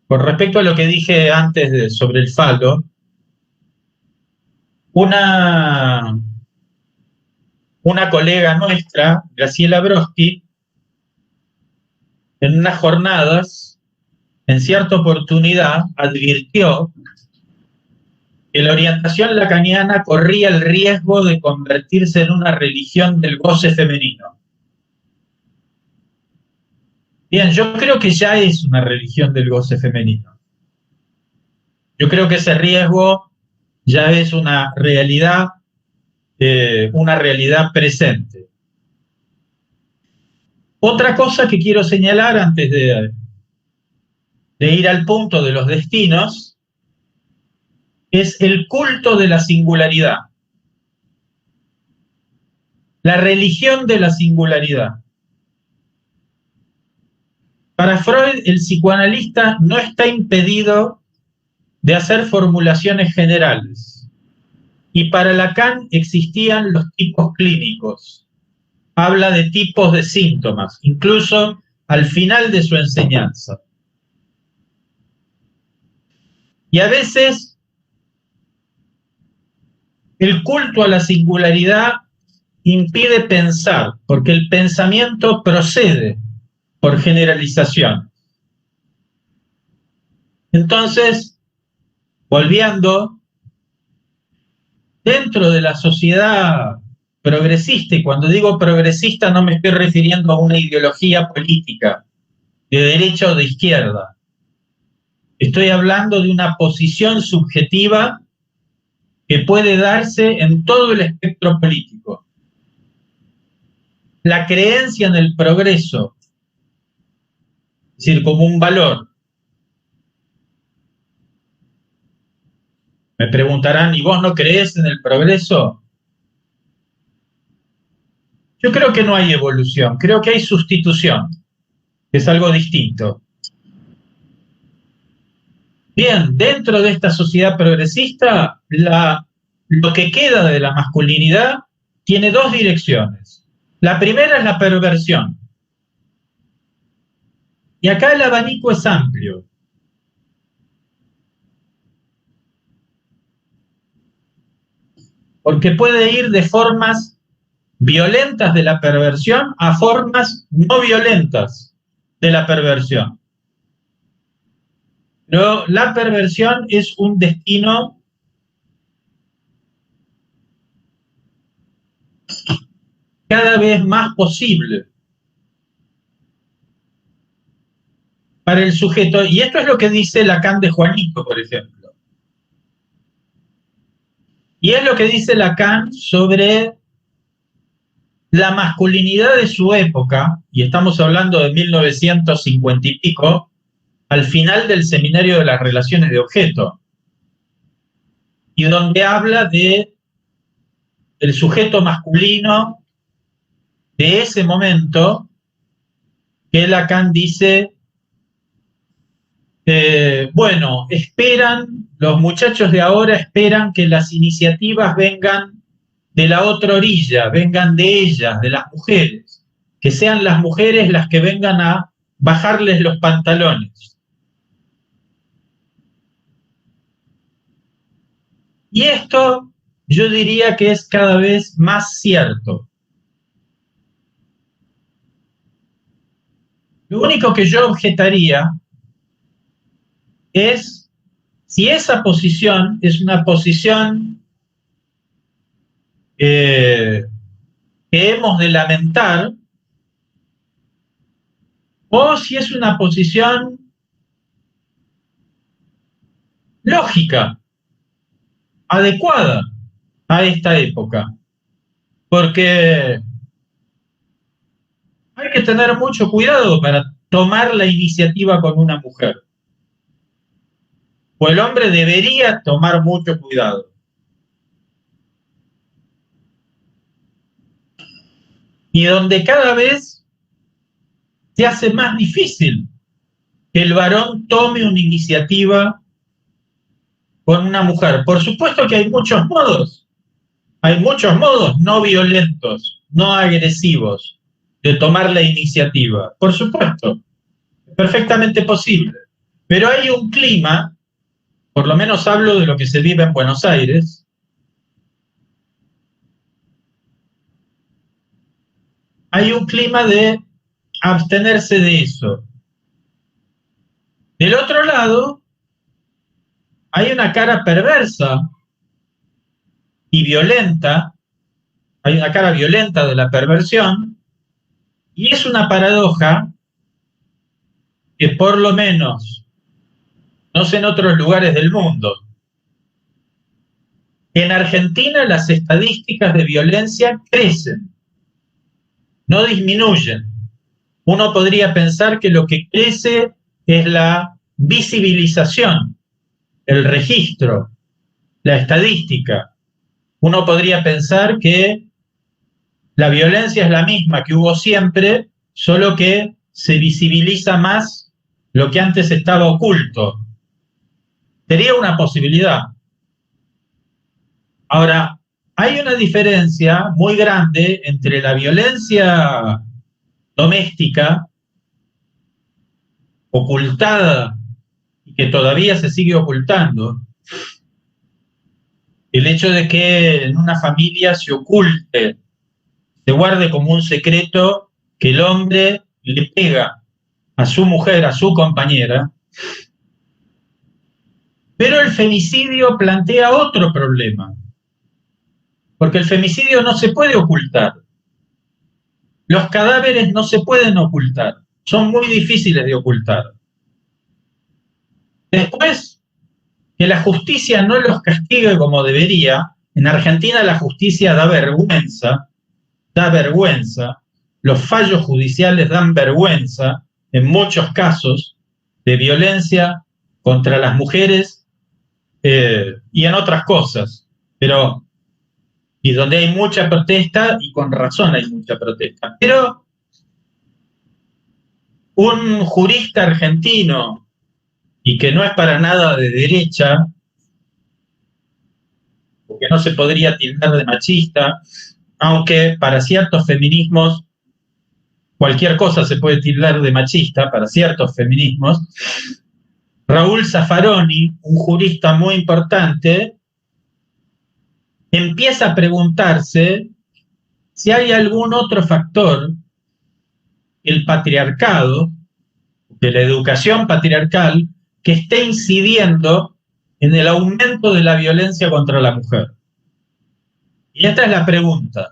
con respecto a lo que dije antes sobre el falo, una colega nuestra, Graciela Broski, en unas jornadas, en cierta oportunidad, advirtió que la orientación lacaniana corría el riesgo de convertirse en una religión del goce femenino. Bien, yo creo que ya es una religión del goce femenino. Yo creo que ese riesgo ya es una realidad presente. Otra cosa que quiero señalar antes de ir al punto de los destinos es el culto de la singularidad. La religión de la singularidad. Para Freud, el psicoanalista no está impedido de hacer formulaciones generales. Y para Lacan existían los tipos clínicos. Habla de tipos de síntomas, incluso al final de su enseñanza. Y a veces el culto a la singularidad impide pensar, porque el pensamiento procede por generalización. Entonces, volviendo, dentro de la sociedad progresista, y cuando digo progresista no me estoy refiriendo a una ideología política, de derecha o de izquierda. Estoy hablando de una posición subjetiva que puede darse en todo el espectro político. La creencia en el progreso, es decir, como un valor. Me preguntarán, ¿y vos no creés en el progreso? Yo creo que no hay evolución, creo que hay sustitución, que es algo distinto. Bien, dentro de esta sociedad progresista, lo que queda de la masculinidad tiene dos direcciones. La primera es la perversión. Y acá el abanico es amplio. Porque puede ir de formas violentas de la perversión a formas no violentas de la perversión. Pero la perversión es un destino cada vez más posible para el sujeto. Y esto es lo que dice Lacan de Juanito, por ejemplo. Y es lo que dice Lacan sobre la masculinidad de su época, y estamos hablando de 1950 y pico, al final del seminario de las relaciones de objeto, y donde habla de el sujeto masculino de ese momento, que Lacan dice bueno, esperan, los muchachos de ahora esperan que las iniciativas vengan de la otra orilla, vengan de ellas, de las mujeres, que sean las mujeres las que vengan a bajarles los pantalones. Y esto yo diría que es cada vez más cierto. Lo único que yo objetaría es si esa posición es una posición que hemos de lamentar, o si es una posición lógica, adecuada a esta época. Porque hay que tener mucho cuidado para tomar la iniciativa con una mujer. O el hombre debería tomar mucho cuidado. Y donde cada vez se hace más difícil que el varón tome una iniciativa con una mujer. Por supuesto que hay muchos modos no violentos, no agresivos de tomar la iniciativa. Por supuesto, es perfectamente posible. Pero hay un clima, por lo menos hablo de lo que se vive en Buenos Aires, hay un clima de abstenerse de eso. Del otro lado, hay una cara perversa y violenta, hay una cara violenta de la perversión, y es una paradoja que por lo menos, no sé en otros lugares del mundo, en Argentina las estadísticas de violencia crecen, no disminuyen. Uno podría pensar que lo que crece es la visibilización, el registro, la estadística. Uno podría pensar que la violencia es la misma que hubo siempre, solo que se visibiliza más lo que antes estaba oculto. Sería una posibilidad. Ahora, hay una diferencia muy grande entre la violencia doméstica, ocultada y que todavía se sigue ocultando, el hecho de que en una familia se oculte, se guarde como un secreto que el hombre le pega a su mujer, a su compañera, pero el femicidio plantea otro problema, porque el femicidio no se puede ocultar. Los cadáveres no se pueden ocultar, son muy difíciles de ocultar. Después, que la justicia no los castigue como debería, en Argentina la justicia da vergüenza, los fallos judiciales dan vergüenza en muchos casos de violencia contra las mujeres y en otras cosas, pero y donde hay mucha protesta, y con razón hay mucha protesta. Pero un jurista argentino, y que no es para nada de derecha, porque no se podría tildar de machista, aunque para ciertos feminismos cualquier cosa se puede tildar de machista, para ciertos feminismos, Raúl Zaffaroni, un jurista muy importante, empieza a preguntarse si hay algún otro factor, el patriarcado, de la educación patriarcal, que esté incidiendo en el aumento de la violencia contra la mujer. Y esta es la pregunta.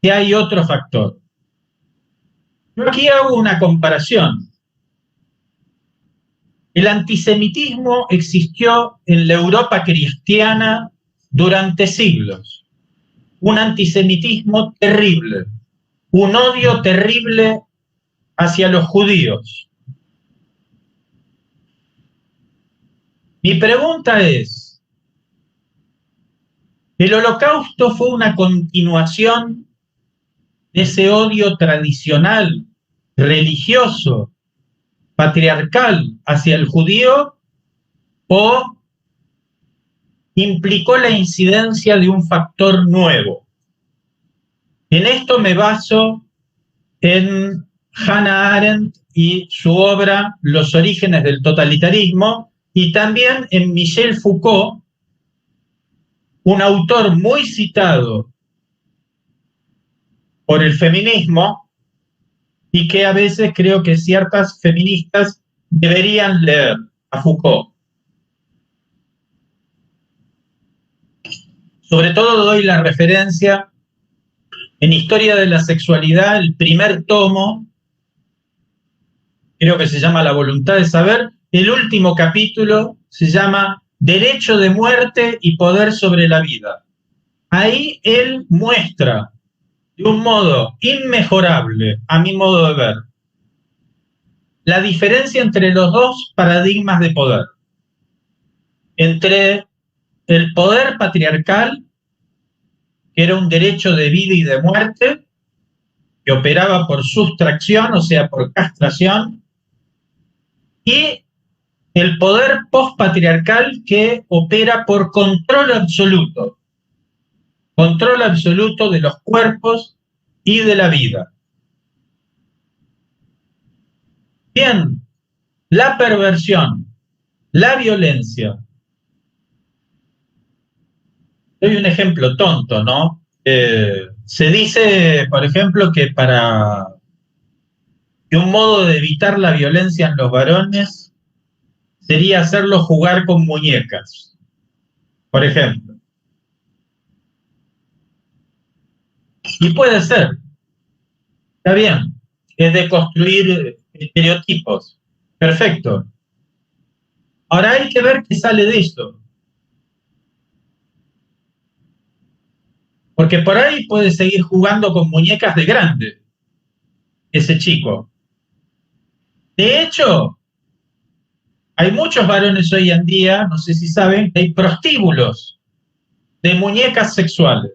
Si hay otro factor. Yo aquí hago una comparación. El antisemitismo existió en la Europa cristiana durante siglos. Un antisemitismo terrible, un odio terrible hacia los judíos. Mi pregunta es, ¿el Holocausto fue una continuación de ese odio tradicional, religioso, patriarcal hacia el judío o implicó la incidencia de un factor nuevo. En esto me baso en Hannah Arendt y su obra Los orígenes del totalitarismo, y también en Michel Foucault, un autor muy citado por el feminismo y que a veces creo que ciertas feministas deberían leer a Foucault. Sobre todo doy la referencia en Historia de la Sexualidad, el primer tomo, creo que se llama La voluntad de saber, el último capítulo se llama Derecho de muerte y poder sobre la vida. Ahí él muestra de un modo inmejorable, a mi modo de ver, la diferencia entre los dos paradigmas de poder. Entre el poder patriarcal, que era un derecho de vida y de muerte, que operaba por sustracción, o sea, por castración, y el poder postpatriarcal que opera por control absoluto de los cuerpos y de la vida. Bien, la perversión, la violencia. Doy un ejemplo tonto, ¿no? Se dice, por ejemplo, que un modo de evitar la violencia en los varones sería hacerlos jugar con muñecas, por ejemplo. Y puede ser, está bien, es de construir estereotipos, perfecto. Ahora hay que ver qué sale de esto. Porque por ahí puede seguir jugando con muñecas de grande, ese chico. De hecho, hay muchos varones hoy en día, no sé si saben, que hay prostíbulos de muñecas sexuales.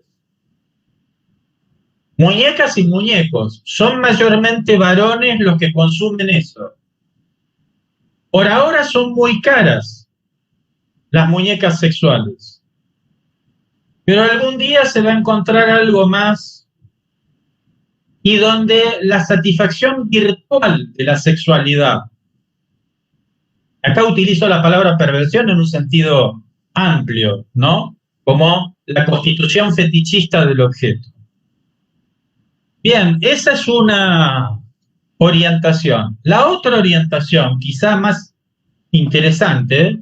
Muñecas y muñecos, son mayormente varones los que consumen eso. Por ahora son muy caras las muñecas sexuales. Pero algún día se va a encontrar algo más y donde la satisfacción virtual de la sexualidad, acá utilizo la palabra perversión en un sentido amplio, ¿no? Como la constitución fetichista del objeto. Bien, esa es una orientación. La otra orientación, quizá más interesante,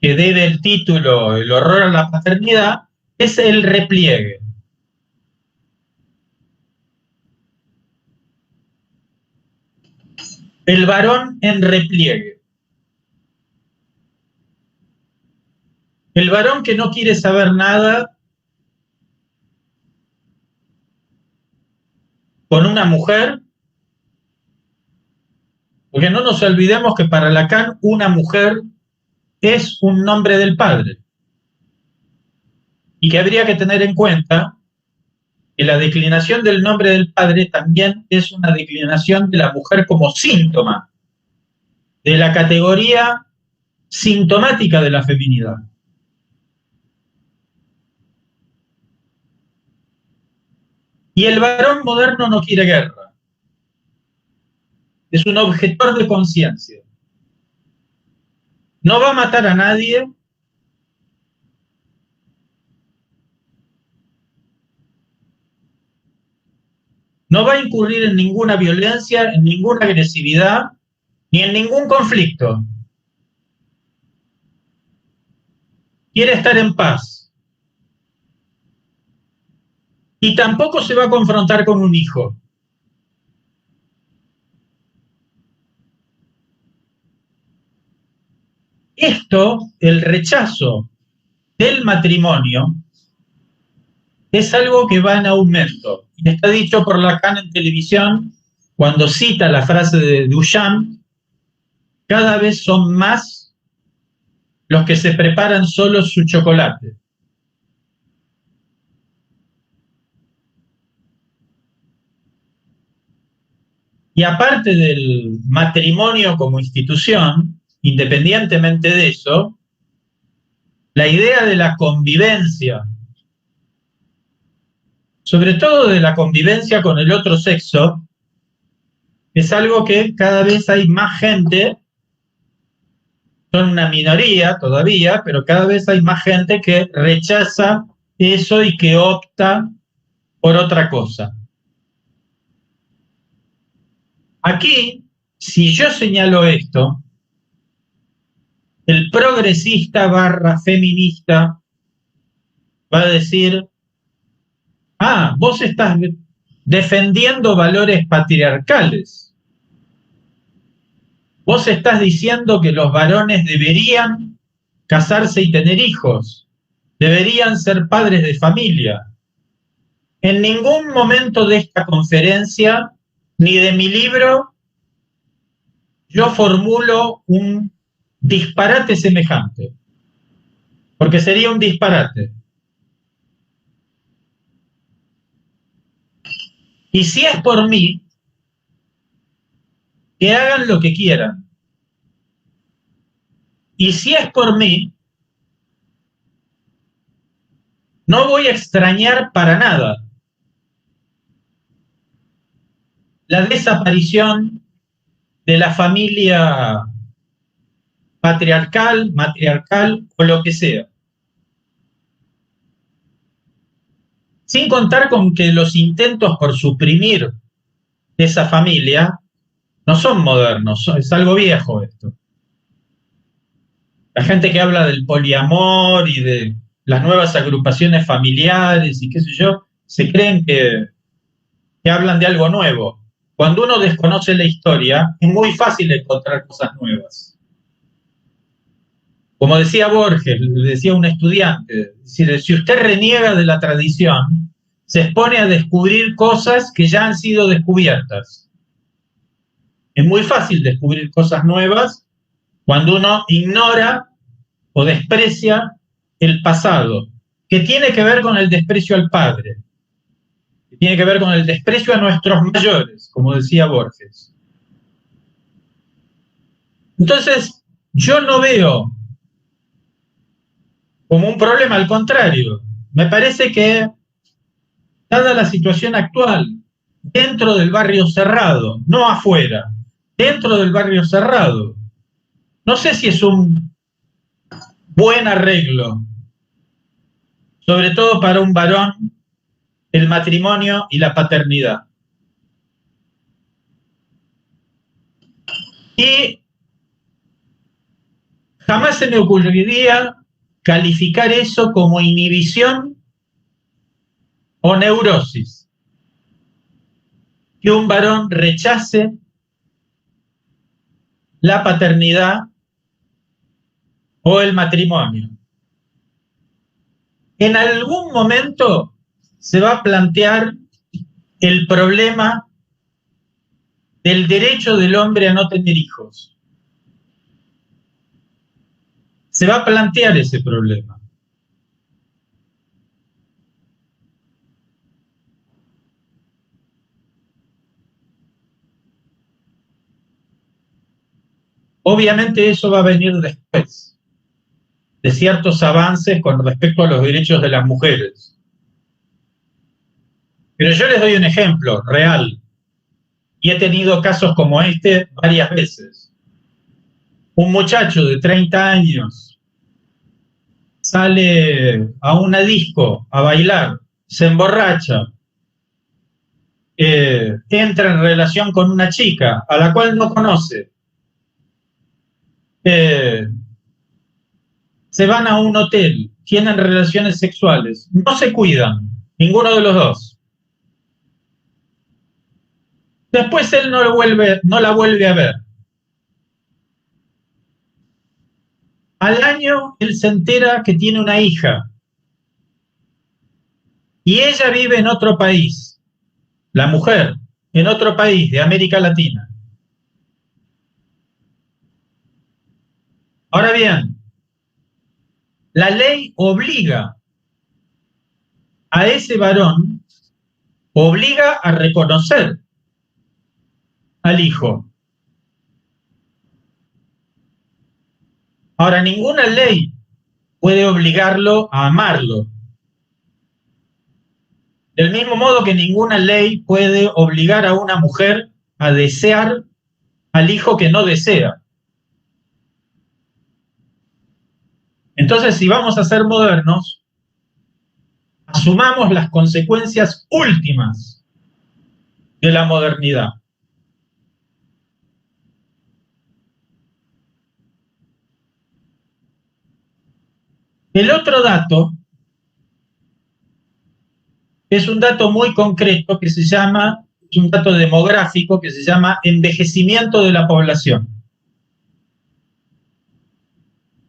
que debe el título El horror a la paternidad, es el repliegue. El varón en repliegue. El varón que no quiere saber nada con una mujer, porque no nos olvidemos que para Lacan una mujer es un nombre del padre. Y que habría que tener en cuenta que la declinación del nombre del padre también es una declinación de la mujer como síntoma, de la categoría sintomática de la feminidad. Y el varón moderno no quiere guerra. Es un objetor de conciencia. No va a matar a nadie. No va a incurrir en ninguna violencia, en ninguna agresividad, ni en ningún conflicto. Quiere estar en paz. Y tampoco se va a confrontar con un hijo. Esto, el rechazo del matrimonio, es algo que va en aumento. Y está dicho por Lacan en televisión, cuando cita la frase de Duchamp, cada vez son más los que se preparan solos su chocolate. Y aparte del matrimonio como institución, independientemente de eso, la idea de la convivencia, sobre todo de la convivencia con el otro sexo, es algo que cada vez hay más gente, son una minoría todavía, pero cada vez hay más gente que rechaza eso y que opta por otra cosa. Aquí, si yo señalo esto, el progresista / feminista va a decir, vos estás defendiendo valores patriarcales. Vos estás diciendo que los varones deberían casarse y tener hijos, deberían ser padres de familia. En ningún momento de esta conferencia ni de mi libro yo formulo un disparate semejante, porque sería un disparate. Y si es por mí, que hagan lo que quieran. Y si es por mí, no voy a extrañar para nada la desaparición de la familia patriarcal, matriarcal o lo que sea. Sin contar con que los intentos por suprimir esa familia no son modernos, es algo viejo esto. La gente que habla del poliamor y de las nuevas agrupaciones familiares y qué sé yo, se creen que hablan de algo nuevo. Cuando uno desconoce la historia, es muy fácil encontrar cosas nuevas. Como decía Borges, le decía un estudiante, es decir, si usted reniega de la tradición, se expone a descubrir cosas que ya han sido descubiertas. Es muy fácil descubrir cosas nuevas cuando uno ignora o desprecia el pasado, que tiene que ver con el desprecio al padre, que tiene que ver con el desprecio a nuestros mayores, como decía Borges. Entonces, yo no veo como un problema, al contrario, me parece que, dada la situación actual, dentro del barrio cerrado, no afuera, dentro del barrio cerrado, no sé si es un buen arreglo, sobre todo para un varón, el matrimonio y la paternidad. Y jamás se me ocurriría calificar eso como inhibición o neurosis. Que un varón rechace la paternidad o el matrimonio. En algún momento se va a plantear el problema del derecho del hombre a no tener hijos. Se va a plantear ese problema. Obviamente eso va a venir después de ciertos avances con respecto a los derechos de las mujeres. Pero yo les doy un ejemplo real, y he tenido casos como este varias veces. Un muchacho de 30 años sale a una disco a bailar, se emborracha, entra en relación con una chica a la cual no conoce, se van a un hotel, tienen relaciones sexuales, no se cuidan, ninguno de los dos. Después él no la vuelve a ver. Al año él se entera que tiene una hija y ella vive en otro país, la mujer, en otro país de América Latina. Ahora bien, la ley obliga a ese varón, obliga a reconocer al hijo. Ahora, ninguna ley puede obligarlo a amarlo. Del mismo modo que ninguna ley puede obligar a una mujer a desear al hijo que no desea. Entonces, si vamos a ser modernos, asumamos las consecuencias últimas de la modernidad. El otro dato es un dato muy concreto que es un dato demográfico que se llama envejecimiento de la población.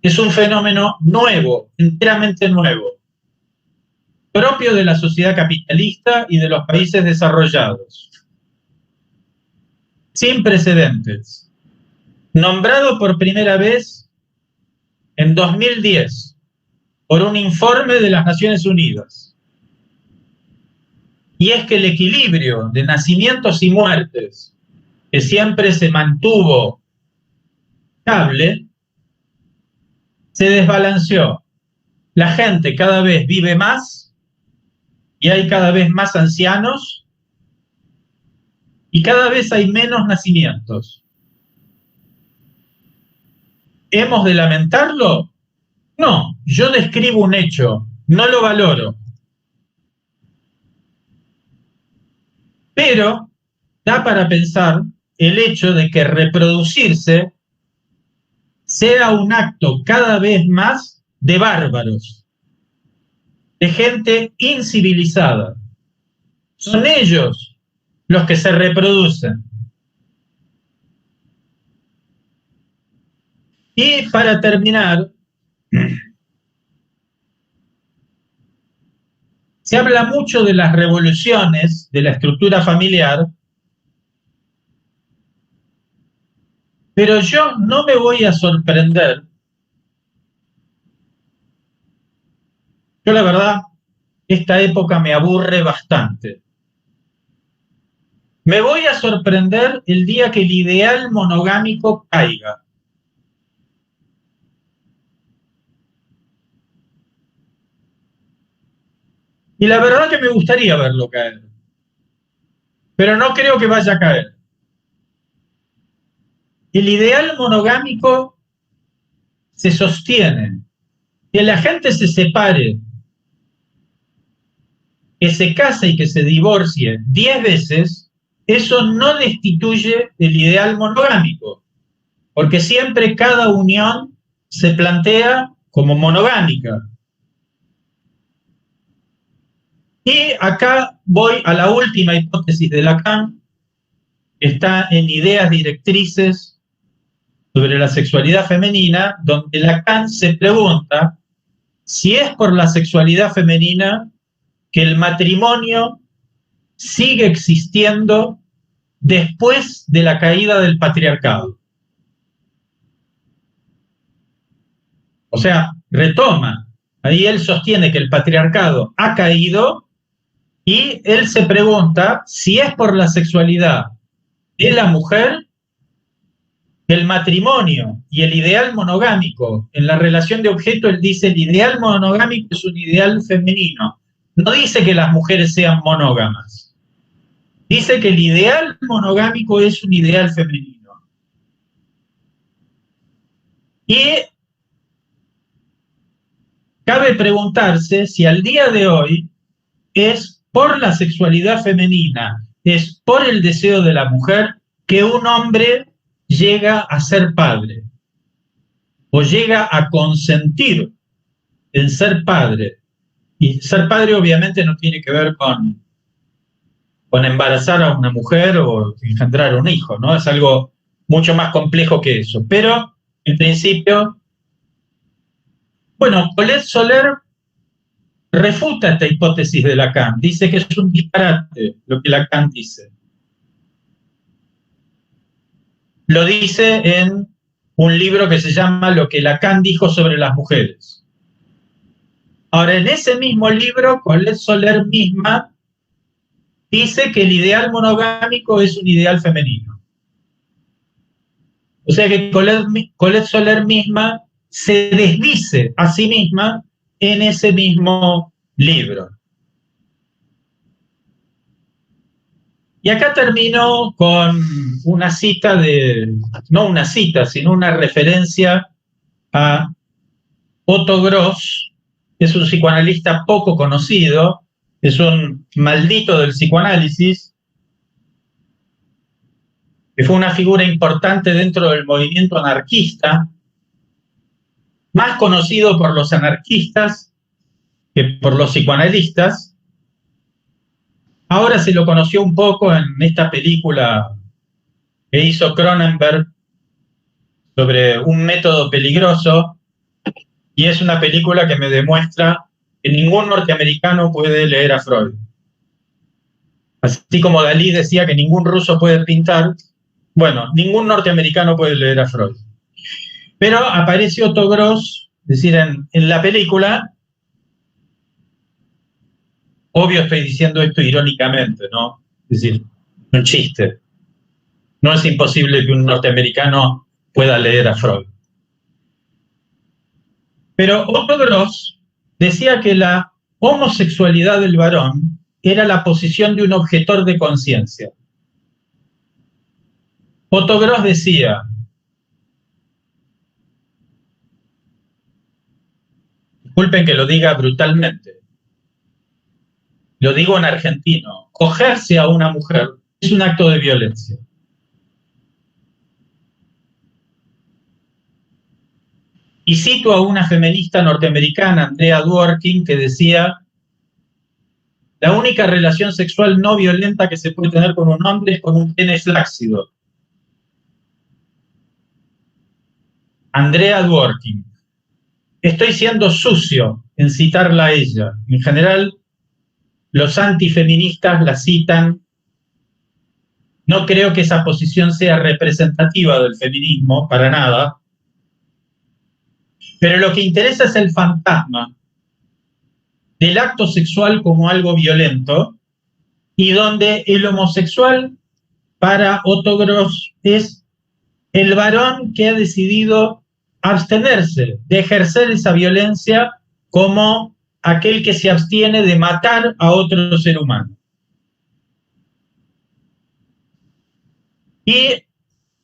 Es un fenómeno nuevo, enteramente nuevo, propio de la sociedad capitalista y de los países desarrollados, sin precedentes, nombrado por primera vez en 2010 por un informe de las Naciones Unidas. Y es que el equilibrio de nacimientos y muertes, que siempre se mantuvo estable, se desbalanceó. La gente cada vez vive más y hay cada vez más ancianos y cada vez hay menos nacimientos. ¿Hemos de lamentarlo? No, yo describo un hecho, no lo valoro. Pero da para pensar el hecho de que reproducirse sea un acto cada vez más de bárbaros, de gente incivilizada. Son ellos los que se reproducen. Y para terminar, se habla mucho de las revoluciones de la estructura familiar, pero yo no me voy a sorprender. Yo la verdad, esta época me aburre bastante. Me voy a sorprender el día que el ideal monogámico caiga. Y la verdad que me gustaría verlo caer. Pero no creo que vaya a caer. El ideal monogámico se sostiene. Que la gente se separe, que se case y que se divorcie 10 veces, eso no destituye el ideal monogámico. Porque siempre cada unión se plantea como monogámica. Y acá voy a la última hipótesis de Lacan, que está en Ideas Directrices sobre la sexualidad femenina, donde Lacan se pregunta si es por la sexualidad femenina que el matrimonio sigue existiendo después de la caída del patriarcado. O sea, retoma. Ahí él sostiene que el patriarcado ha caído y él se pregunta si es por la sexualidad de la mujer que el matrimonio y el ideal monogámico, en la relación de objeto, él dice el ideal monogámico es un ideal femenino. No dice que las mujeres sean monógamas. Dice que el ideal monogámico es un ideal femenino. Y cabe preguntarse si al día de hoy es por la sexualidad femenina, es por el deseo de la mujer que un hombre llega a ser padre o llega a consentir en ser padre. Y ser padre obviamente no tiene que ver con embarazar a una mujer o engendrar un hijo, ¿no? Es algo mucho más complejo que eso. Pero, en principio, bueno, Colette Soler refuta esta hipótesis de Lacan. Dice que es un disparate lo que Lacan dice. Lo dice en un libro que se llama Lo que Lacan dijo sobre las mujeres. Ahora, en ese mismo libro, Colette Soler misma dice que el ideal monogámico es un ideal femenino. O sea que Colette Soler misma se desdice a sí misma en ese mismo libro. Y acá termino con una cita no una cita, sino una referencia a Otto Gross, que es un psicoanalista poco conocido, es un maldito del psicoanálisis, que fue una figura importante dentro del movimiento anarquista, más conocido por los anarquistas que por los psicoanalistas. Ahora se lo conoció un poco en esta película que hizo Cronenberg sobre un método peligroso, y es una película que me demuestra que ningún norteamericano puede leer a Freud. Así como Dalí decía que ningún ruso puede pintar, bueno, ningún norteamericano puede leer a Freud. Pero aparece Otto Gross, es decir, en la película, obvio estoy diciendo esto irónicamente, ¿no? Es decir, un chiste. No es imposible que un norteamericano pueda leer a Freud. Pero Otto Gross decía que la homosexualidad del varón era la posición de un objetor de conciencia. Otto Gross decía: disculpen que lo diga brutalmente, lo digo en argentino, cogerse a una mujer es un acto de violencia. Y cito a una feminista norteamericana, Andrea Dworkin, que decía: la única relación sexual no violenta que se puede tener con un hombre es con un pene flácido. Andrea Dworkin. Estoy siendo sucio en citarla a ella. En general, los antifeministas la citan. No creo que esa posición sea representativa del feminismo, para nada. Pero lo que interesa es el fantasma del acto sexual como algo violento, y donde el homosexual, para Otto Gross, es el varón que ha decidido abstenerse de ejercer esa violencia como aquel que se abstiene de matar a otro ser humano. Y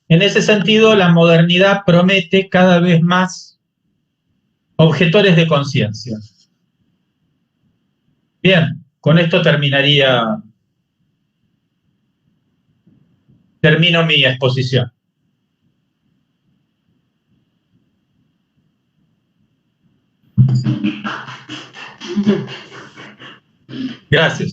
en ese sentido, la modernidad promete cada vez más objetores de conciencia. Bien, con esto termino mi exposición. Gracias.